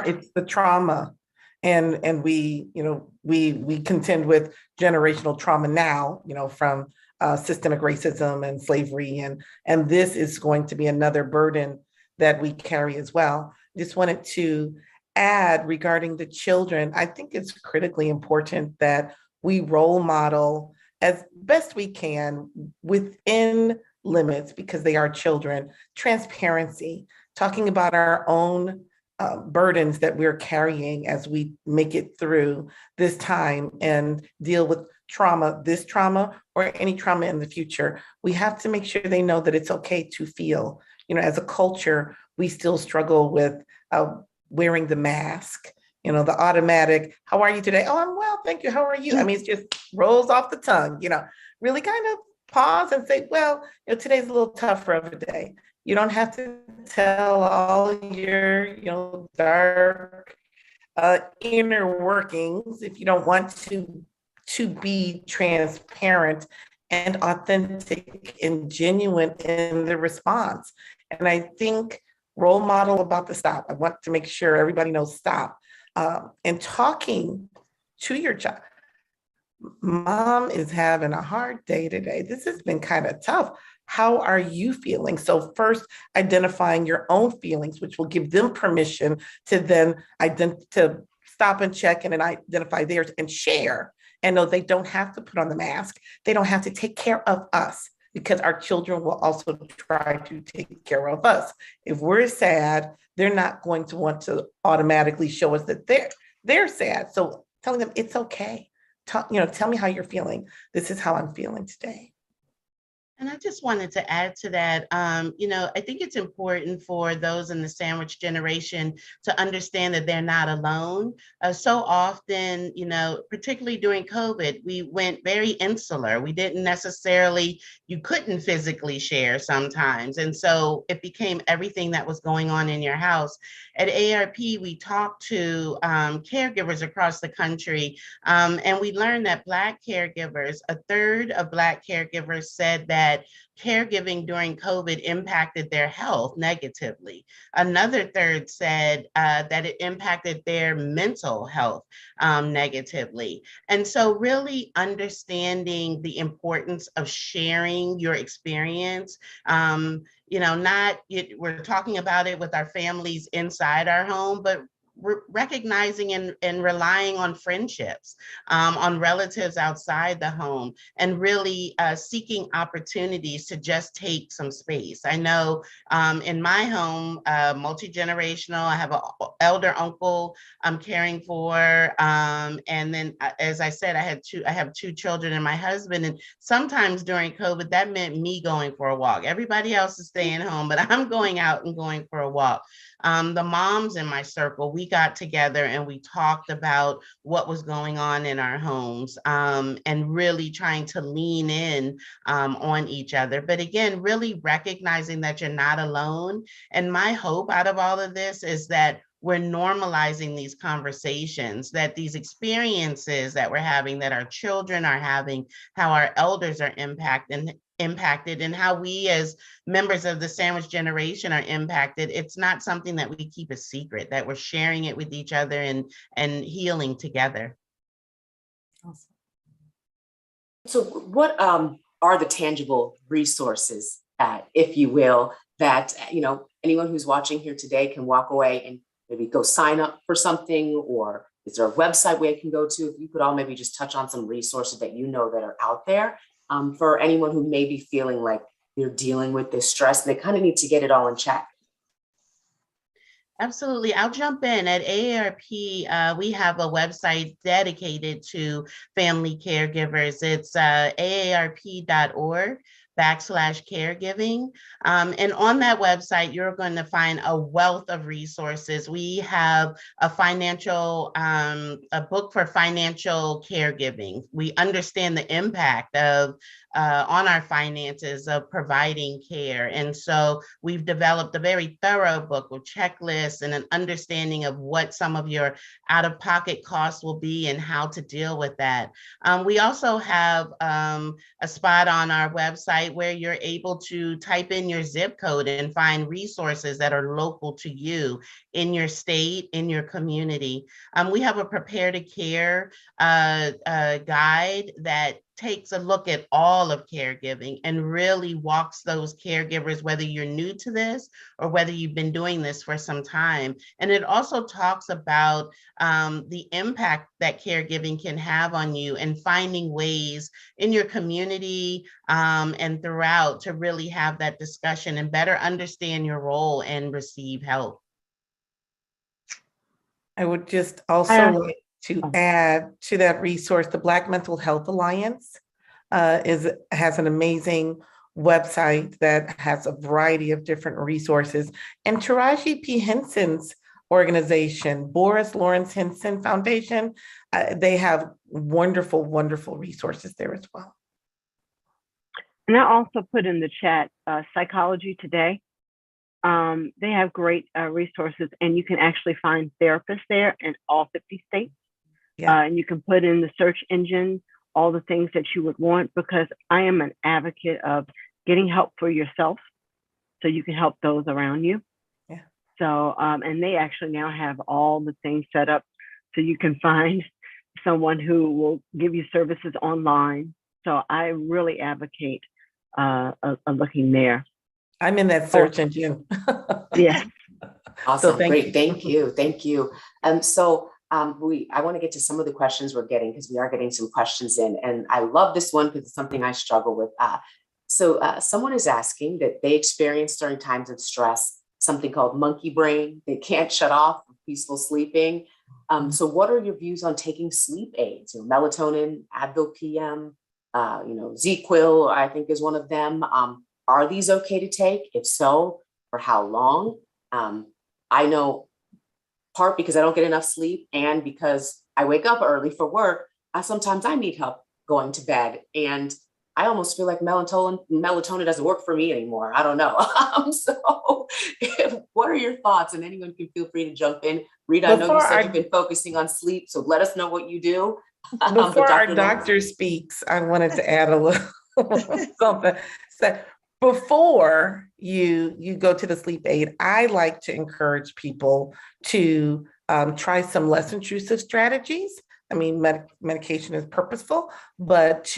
It's the trauma. And we, you know, we contend with generational trauma now, you know, from systemic racism and slavery. And this is going to be another burden that we carry as well. Just wanted to add regarding the children, I think it's critically important that we role model as best we can within limits, because they are children, transparency, talking about our own burdens that we're carrying as we make it through this time and deal with trauma, this trauma, or any trauma in the future. We have to make sure they know that it's okay to feel. You know, as a culture, we still struggle with wearing the mask, you know, the automatic, how are you today? Oh, I'm well, thank you. How are you? I mean, it just rolls off the tongue, you know, really kind of pause and say, well, you know, today's a little tougher of a day. You don't have to tell all your, you know, dark inner workings if you don't want to be transparent and authentic and genuine in the response. And I think role model about the stop. I want to make sure everybody knows stop. And talking to your child. Mom is having a hard day today. This has been kind of tough. How are you feeling? So first, identifying your own feelings, which will give them permission to then to stop and check and identify theirs and share. And no, they don't have to put on the mask. They don't have to take care of us, because our children will also try to take care of us. If we're sad, they're not going to want to automatically show us that they're sad. So telling them it's okay. Tell me how you're feeling. This is how I'm feeling today. And I just wanted to add to that, you know, I think it's important for those in the sandwich generation to understand that they're not alone. So often, you know, particularly during COVID, we went very insular. We didn't necessarily, you couldn't physically share sometimes. And so it became everything that was going on in your house. At ARP, we talked to caregivers across the country, and we learned that Black caregivers, a third of Black caregivers said that caregiving during COVID impacted their health negatively. Another third said that it impacted their mental health negatively. And so really understanding the importance of sharing your experience, you know, we're talking about it with our families inside our home, but we're recognizing and relying on friendships, on relatives outside the home, and really seeking opportunities to just take some space. I know in my home, multi-generational, I have an elder uncle I'm caring for. And then, as I said, I have two children and my husband. And sometimes during COVID, that meant me going for a walk. Everybody else is staying home, but I'm going out and going for a walk. the moms in my circle, we got together and we talked about what was going on in our homes, and really trying to lean in on each other. But again, really recognizing that you're not alone. And my hope out of all of this is that we're normalizing these conversations, that these experiences that we're having, that our children are having, how our elders are impacted, and how we as members of the sandwich generation are impacted. It's not something that we keep a secret, that we're sharing it with each other and healing together. So what are the tangible resources, if you will, that anyone who's watching here today can walk away and maybe go sign up for something, or is there a website where you can go to? If you could all maybe just touch on some resources that you know that are out there for anyone who may be feeling like they're dealing with this stress and they kind of need to get it all in check. Absolutely. I'll jump in. At AARP, we have a website dedicated to family caregivers. It's aarp.org/caregiving. And on that website, you're going to find a wealth of resources. We have a book for financial caregiving. We understand the impact of on our finances of providing care. And so we've developed a very thorough book with checklists and an understanding of what some of your out-of-pocket costs will be and how to deal with that. We also have a spot on our website where you're able to type in your zip code and find resources that are local to you in your state, in your community. We have a prepare to care guide that takes a look at all of caregiving and really walks those caregivers, whether you're new to this or whether you've been doing this for some time. And it also talks about the impact that caregiving can have on you and finding ways in your community and throughout to really have that discussion and better understand your role and receive help. I would just also like to add to that resource, the Black Mental Health Alliance has an amazing website that has a variety of different resources. And Taraji P. Henson's organization, Boris Lawrence Henson Foundation, they have wonderful, wonderful resources there as well. And I also put in the chat, Psychology Today. They have great resources, and you can actually find therapists there in all 50 states. Yeah. And you can put in the search engine all the things that you would want, because I am an advocate of getting help for yourself so you can help those around you. Yeah. So, and they actually now have all the things set up so you can find someone who will give you services online. So I really advocate looking there. I'm in that search engine. Yeah. Awesome. So great. Thank you. Thank you. I want to get to some of the questions we're getting, because we are getting some questions in, and I love this one because it's something I struggle with. So someone is asking that they experience during times of stress something called monkey brain. They can't shut off peaceful sleeping. So what are your views on taking sleep aids? Melatonin, Advil PM, ZQuil, I think is one of them. Are these okay to take? If so, for how long? I know, part because I don't get enough sleep and because I wake up early for work, sometimes I need help going to bed. And I almost feel like melatonin doesn't work for me anymore. I don't know. So what are your thoughts? And anyone can feel free to jump in. Rita, I know you said you've been focusing on sleep, so let us know what you do. Before our doctor speaks, I wanted to add a little something. So before you go to the sleep aid, I like to encourage people to try some less intrusive strategies. I mean, medication is purposeful, but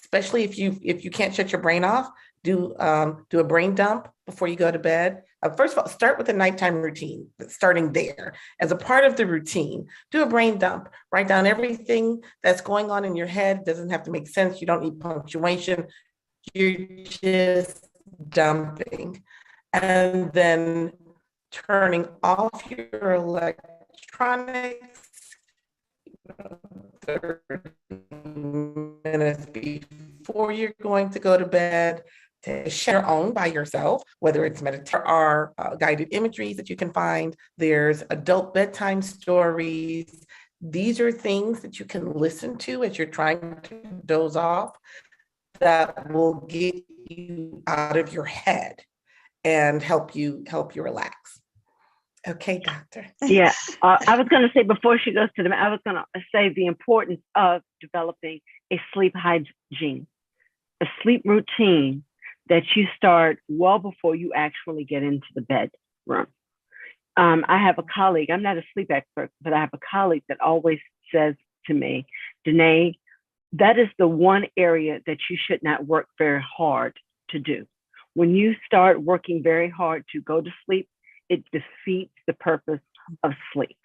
especially if you can't shut your brain off, do a brain dump before you go to bed. First of all, start with a nighttime routine, starting there. As a part of the routine, do a brain dump. Write down everything that's going on in your head. It doesn't have to make sense. You don't need punctuation. You're just dumping. And then turning off your electronics 30 minutes before you're going to go to bed. to share your own by yourself, whether it's meditation or guided imageries that you can find. There's adult bedtime stories. These are things that you can listen to as you're trying to doze off that will get you out of your head and help you relax. Okay, doctor. Yeah, I was going to say before she goes to I was going to say the importance of developing a sleep hygiene, a sleep routine that you start well before you actually get into the bedroom. I have a colleague, I'm not a sleep expert, but I have a colleague that always says to me, Danae, that is the one area that you should not work very hard to do. When you start working very hard to go to sleep, it defeats the purpose of sleep.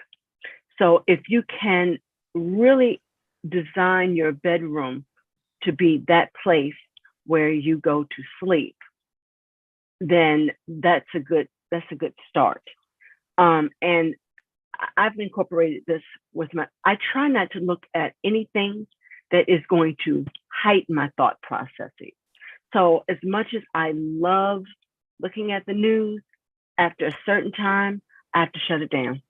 So if you can really design your bedroom to be that place where you go to sleep, then that's a good start. And I've incorporated this with I try not to look at anything that is going to heighten my thought processing. So as much as I love looking at the news, after a certain time, I have to shut it down.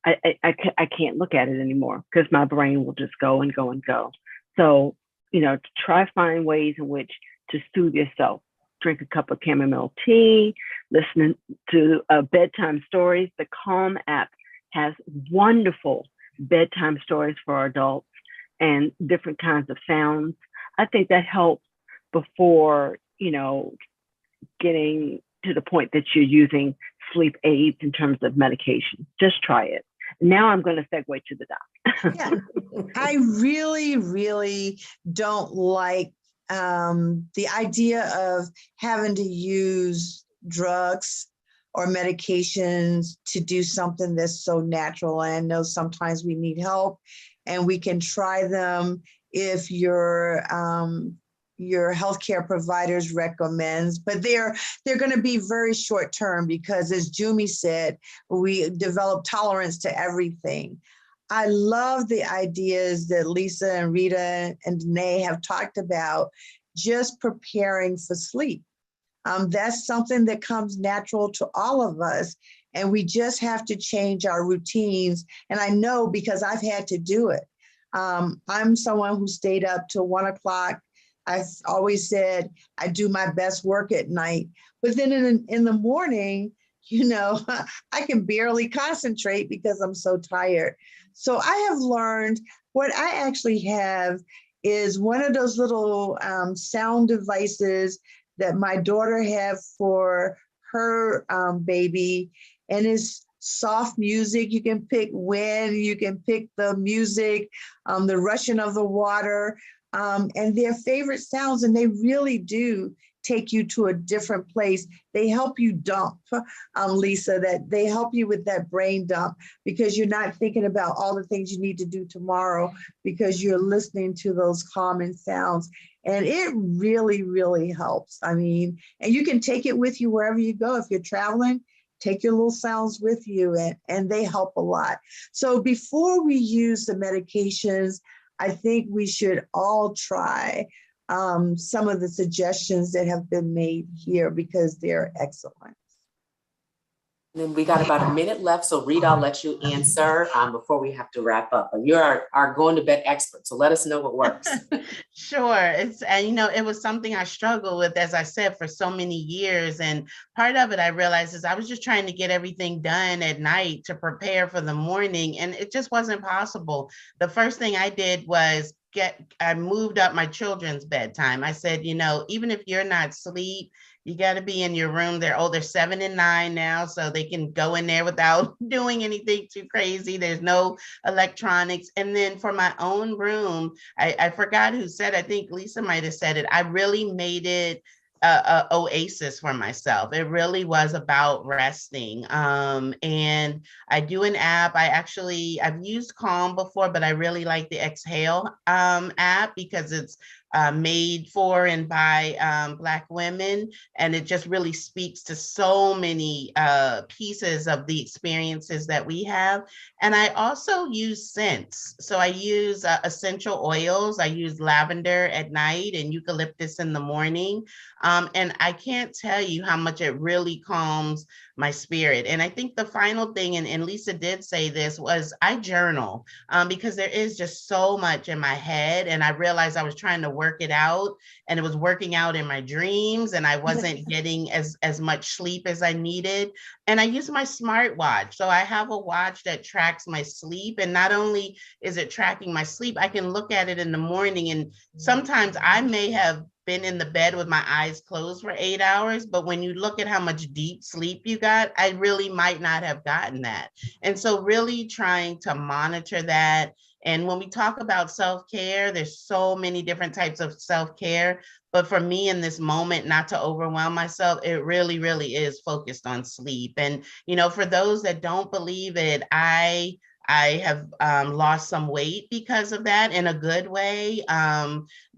I can't look at it anymore because my brain will just go and go and go. So, to try find ways in which to soothe yourself. Drink a cup of chamomile tea, listening to bedtime stories. The Calm app has wonderful bedtime stories for adults and different kinds of sounds. I think that helps before, getting to the point that you're using sleep aids in terms of medication. Just try it. Now I'm going to segue to the doc. Yeah, I really, really don't like the idea of having to use drugs or medications to do something that's so natural. And I know sometimes we need help and we can try them if your healthcare providers recommends, but they're going to be very short term because, as Jumi said, we develop tolerance to everything. I love the ideas that Lisa and Rita and Danae have talked about, just preparing for sleep. That's something that comes natural to all of us, and we just have to change our routines. And I know because I've had to do it. I'm someone who stayed up till 1 o'clock. I've always said I do my best work at night, but then in the morning, I can barely concentrate because I'm so tired. So I have learned what I actually have is one of those little sound devices that my daughter had for her baby, and it's soft music. You can pick wind, you can pick the music, the rushing of the water, and their favorite sounds, and they really do take you to a different place. They help you dump, Lisa, that they help you with that brain dump because you're not thinking about all the things you need to do tomorrow because you're listening to those calming sounds. And it really, really helps. I mean, and you can take it with you wherever you go. If you're traveling, take your little sounds with you, and they help a lot. So before we use the medications, I think we should all try some of the suggestions that have been made here because they're excellent. And then we got about a minute left, so Rita, I'll let you answer before we have to wrap up. But you're our going to bed expert, so let us know what works. Sure. It was something I struggled with, as I said, for so many years. And part of it I realized is I was just trying to get everything done at night to prepare for the morning, and it just wasn't possible. The first thing I did was I moved up my children's bedtime. I said, even if you're not asleep, you got to be in your room. They're 7 and 9 now, so they can go in there without doing anything too crazy. There's no electronics. And then for my own room, I forgot who said, I think Lisa might have said it. I really made it a oasis for myself. It really was about resting. And I do an app. I've used Calm before, but I really like the Exhale app because it's made for and by Black women. And it just really speaks to so many pieces of the experiences that we have. And I also use scents. So I use essential oils. I use lavender at night and eucalyptus in the morning. And I can't tell you how much it really calms my spirit. And I think the final thing, and Lisa did say this, was I journal because there is just so much in my head. And I realized I was trying to work it out, and it was working out in my dreams, and I wasn't getting as much sleep as I needed. And I use my smartwatch. So I have a watch that tracks my sleep. And not only is it tracking my sleep, I can look at it in the morning. And sometimes I may have been in the bed with my eyes closed for 8 hours, but when you look at how much deep sleep you got, I really might not have gotten that. And so really trying to monitor that. And when we talk about self-care, there's so many different types of self-care, but for me in this moment, not to overwhelm myself, it really, really is focused on sleep. And, you know, for those that don't believe it, I have lost some weight because of that in a good way.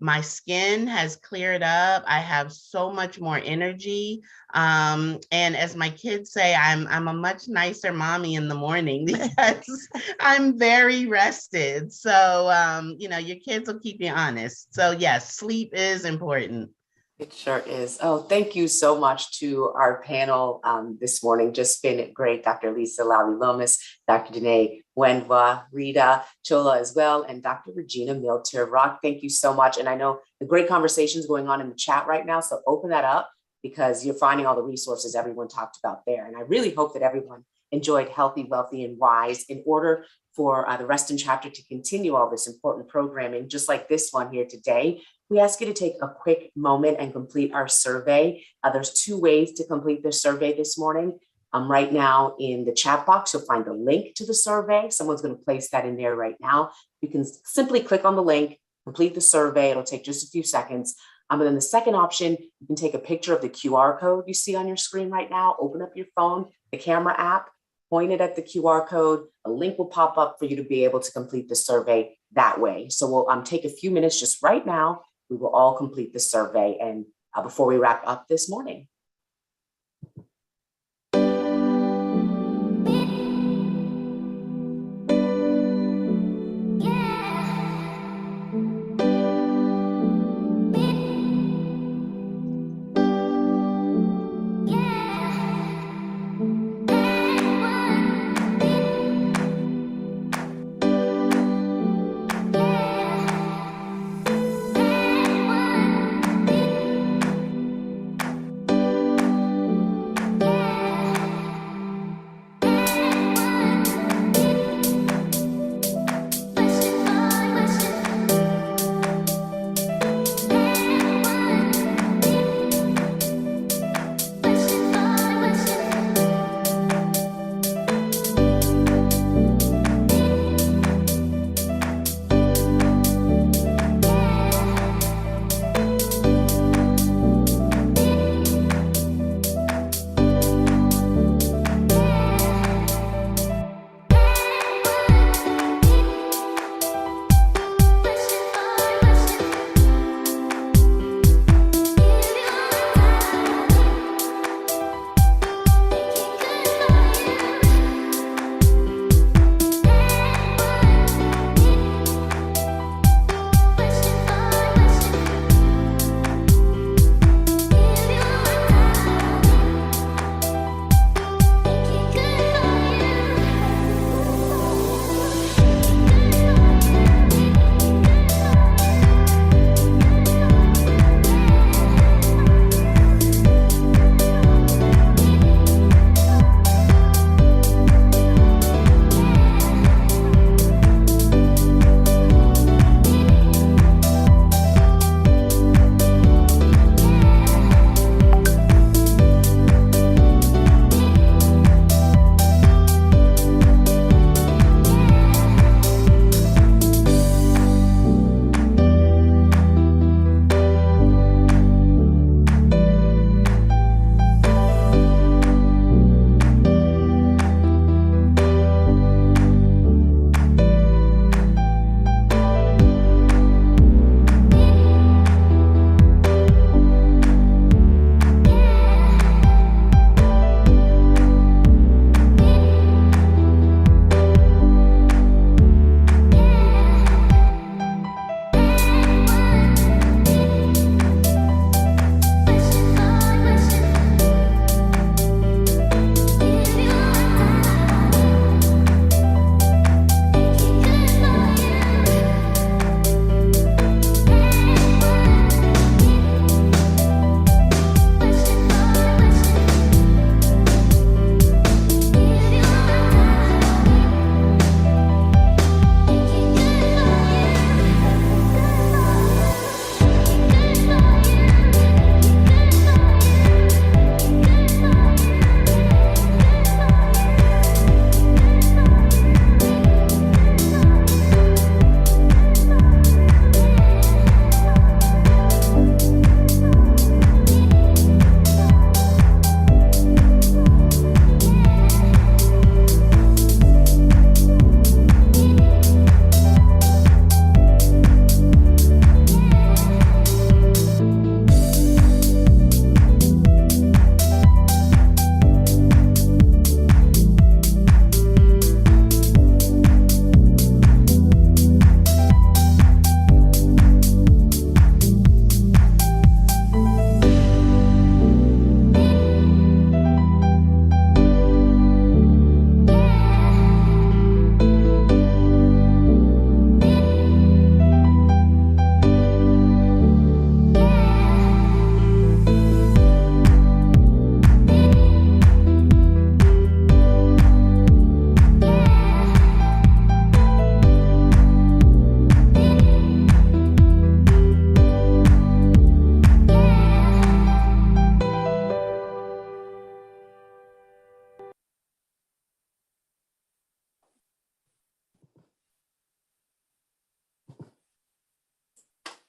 My skin has cleared up. I have so much more energy. And as my kids say, I'm a much nicer mommy in the morning because I'm very rested. So, you know, your kids will keep you honest. So yes, sleep is important. It sure is. Oh, thank you so much to our panel this morning. Just been great. Dr. Lisa Lally-Lomas, Dr. Danae Wendwa, Rita Chola as well, and Dr. Regina Milter-Rock. Thank you so much. And I know the great conversations going on in the chat right now, so open that up because you're finding all the resources everyone talked about there. And I really hope that everyone enjoyed Healthy, Wealthy, and Wise. In order for the Reston chapter to continue all this important programming, just like this one here today, we ask you to take a quick moment and complete our survey. There's 2 ways to complete the survey this morning. Right now in the chat box, you'll find the link to the survey. Someone's going to place that in there right now. You can simply click on the link, complete the survey. It'll take just a few seconds. And then the second option, you can take a picture of the QR code you see on your screen right now, open up your phone, the camera app, point it at the QR code. A link will pop up for you to be able to complete the survey that way. So we'll take a few minutes just right now. We will all complete the survey and before we wrap up this morning.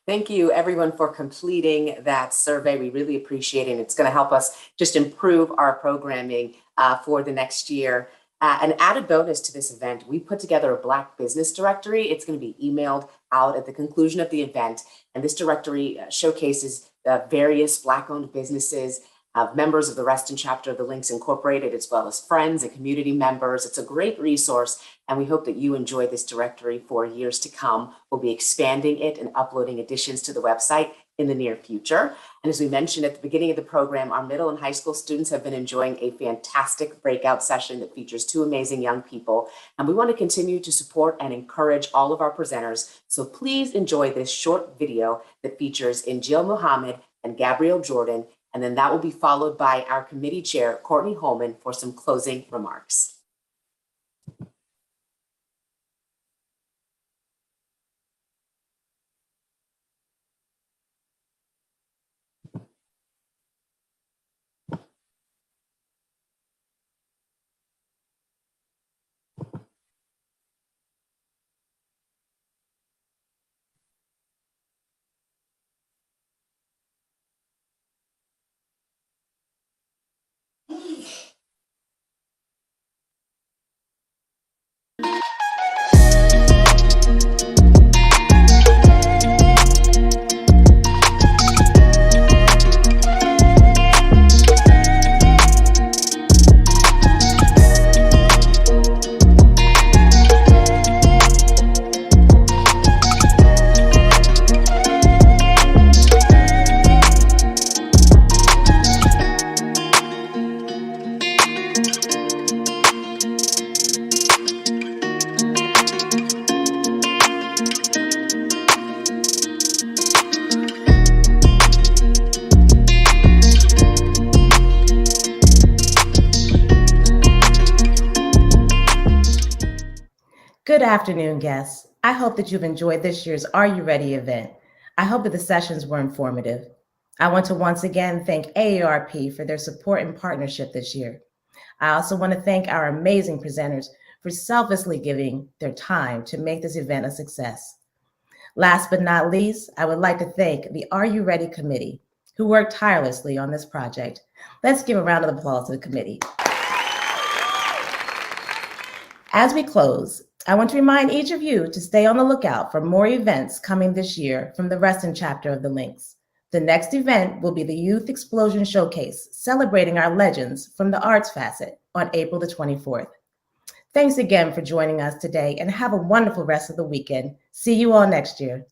Thank you, everyone, for completing that survey. We really appreciate it. It's going to help us just improve our programming for the next year. An added bonus to this event, we put together a Black business directory. It's going to be emailed out at the conclusion of the event. And this directory showcases various Black-owned businesses, members of the Reston chapter of the Links Incorporated, as well as friends and community members. It's a great resource, and we hope that you enjoy this directory for years to come. We'll be expanding it and uploading additions to the website in the near future. And as we mentioned at the beginning of the program, our middle and high school students have been enjoying a fantastic breakout session that features 2 amazing young people. And we want to continue to support and encourage all of our presenters. So please enjoy this short video that features Injil Muhammad and Gabrielle Jordan. And then that will be followed by our committee chair, Courtney Holman, for some closing remarks. Good afternoon, guests. I hope that you've enjoyed this year's Are You Ready event. I hope that the sessions were informative. I want to once again thank AARP for their support and partnership this year. I also want to thank our amazing presenters for selflessly giving their time to make this event a success. Last but not least, I would like to thank the Are You Ready committee, who worked tirelessly on this project. Let's give a round of applause to the committee. As we close, I want to remind each of you to stay on the lookout for more events coming this year from the Reston chapter of the Links. The next event will be the Youth Explosion Showcase, celebrating our legends from the arts facet on April the 24th. Thanks again for joining us today, and have a wonderful rest of the weekend. See you all next year.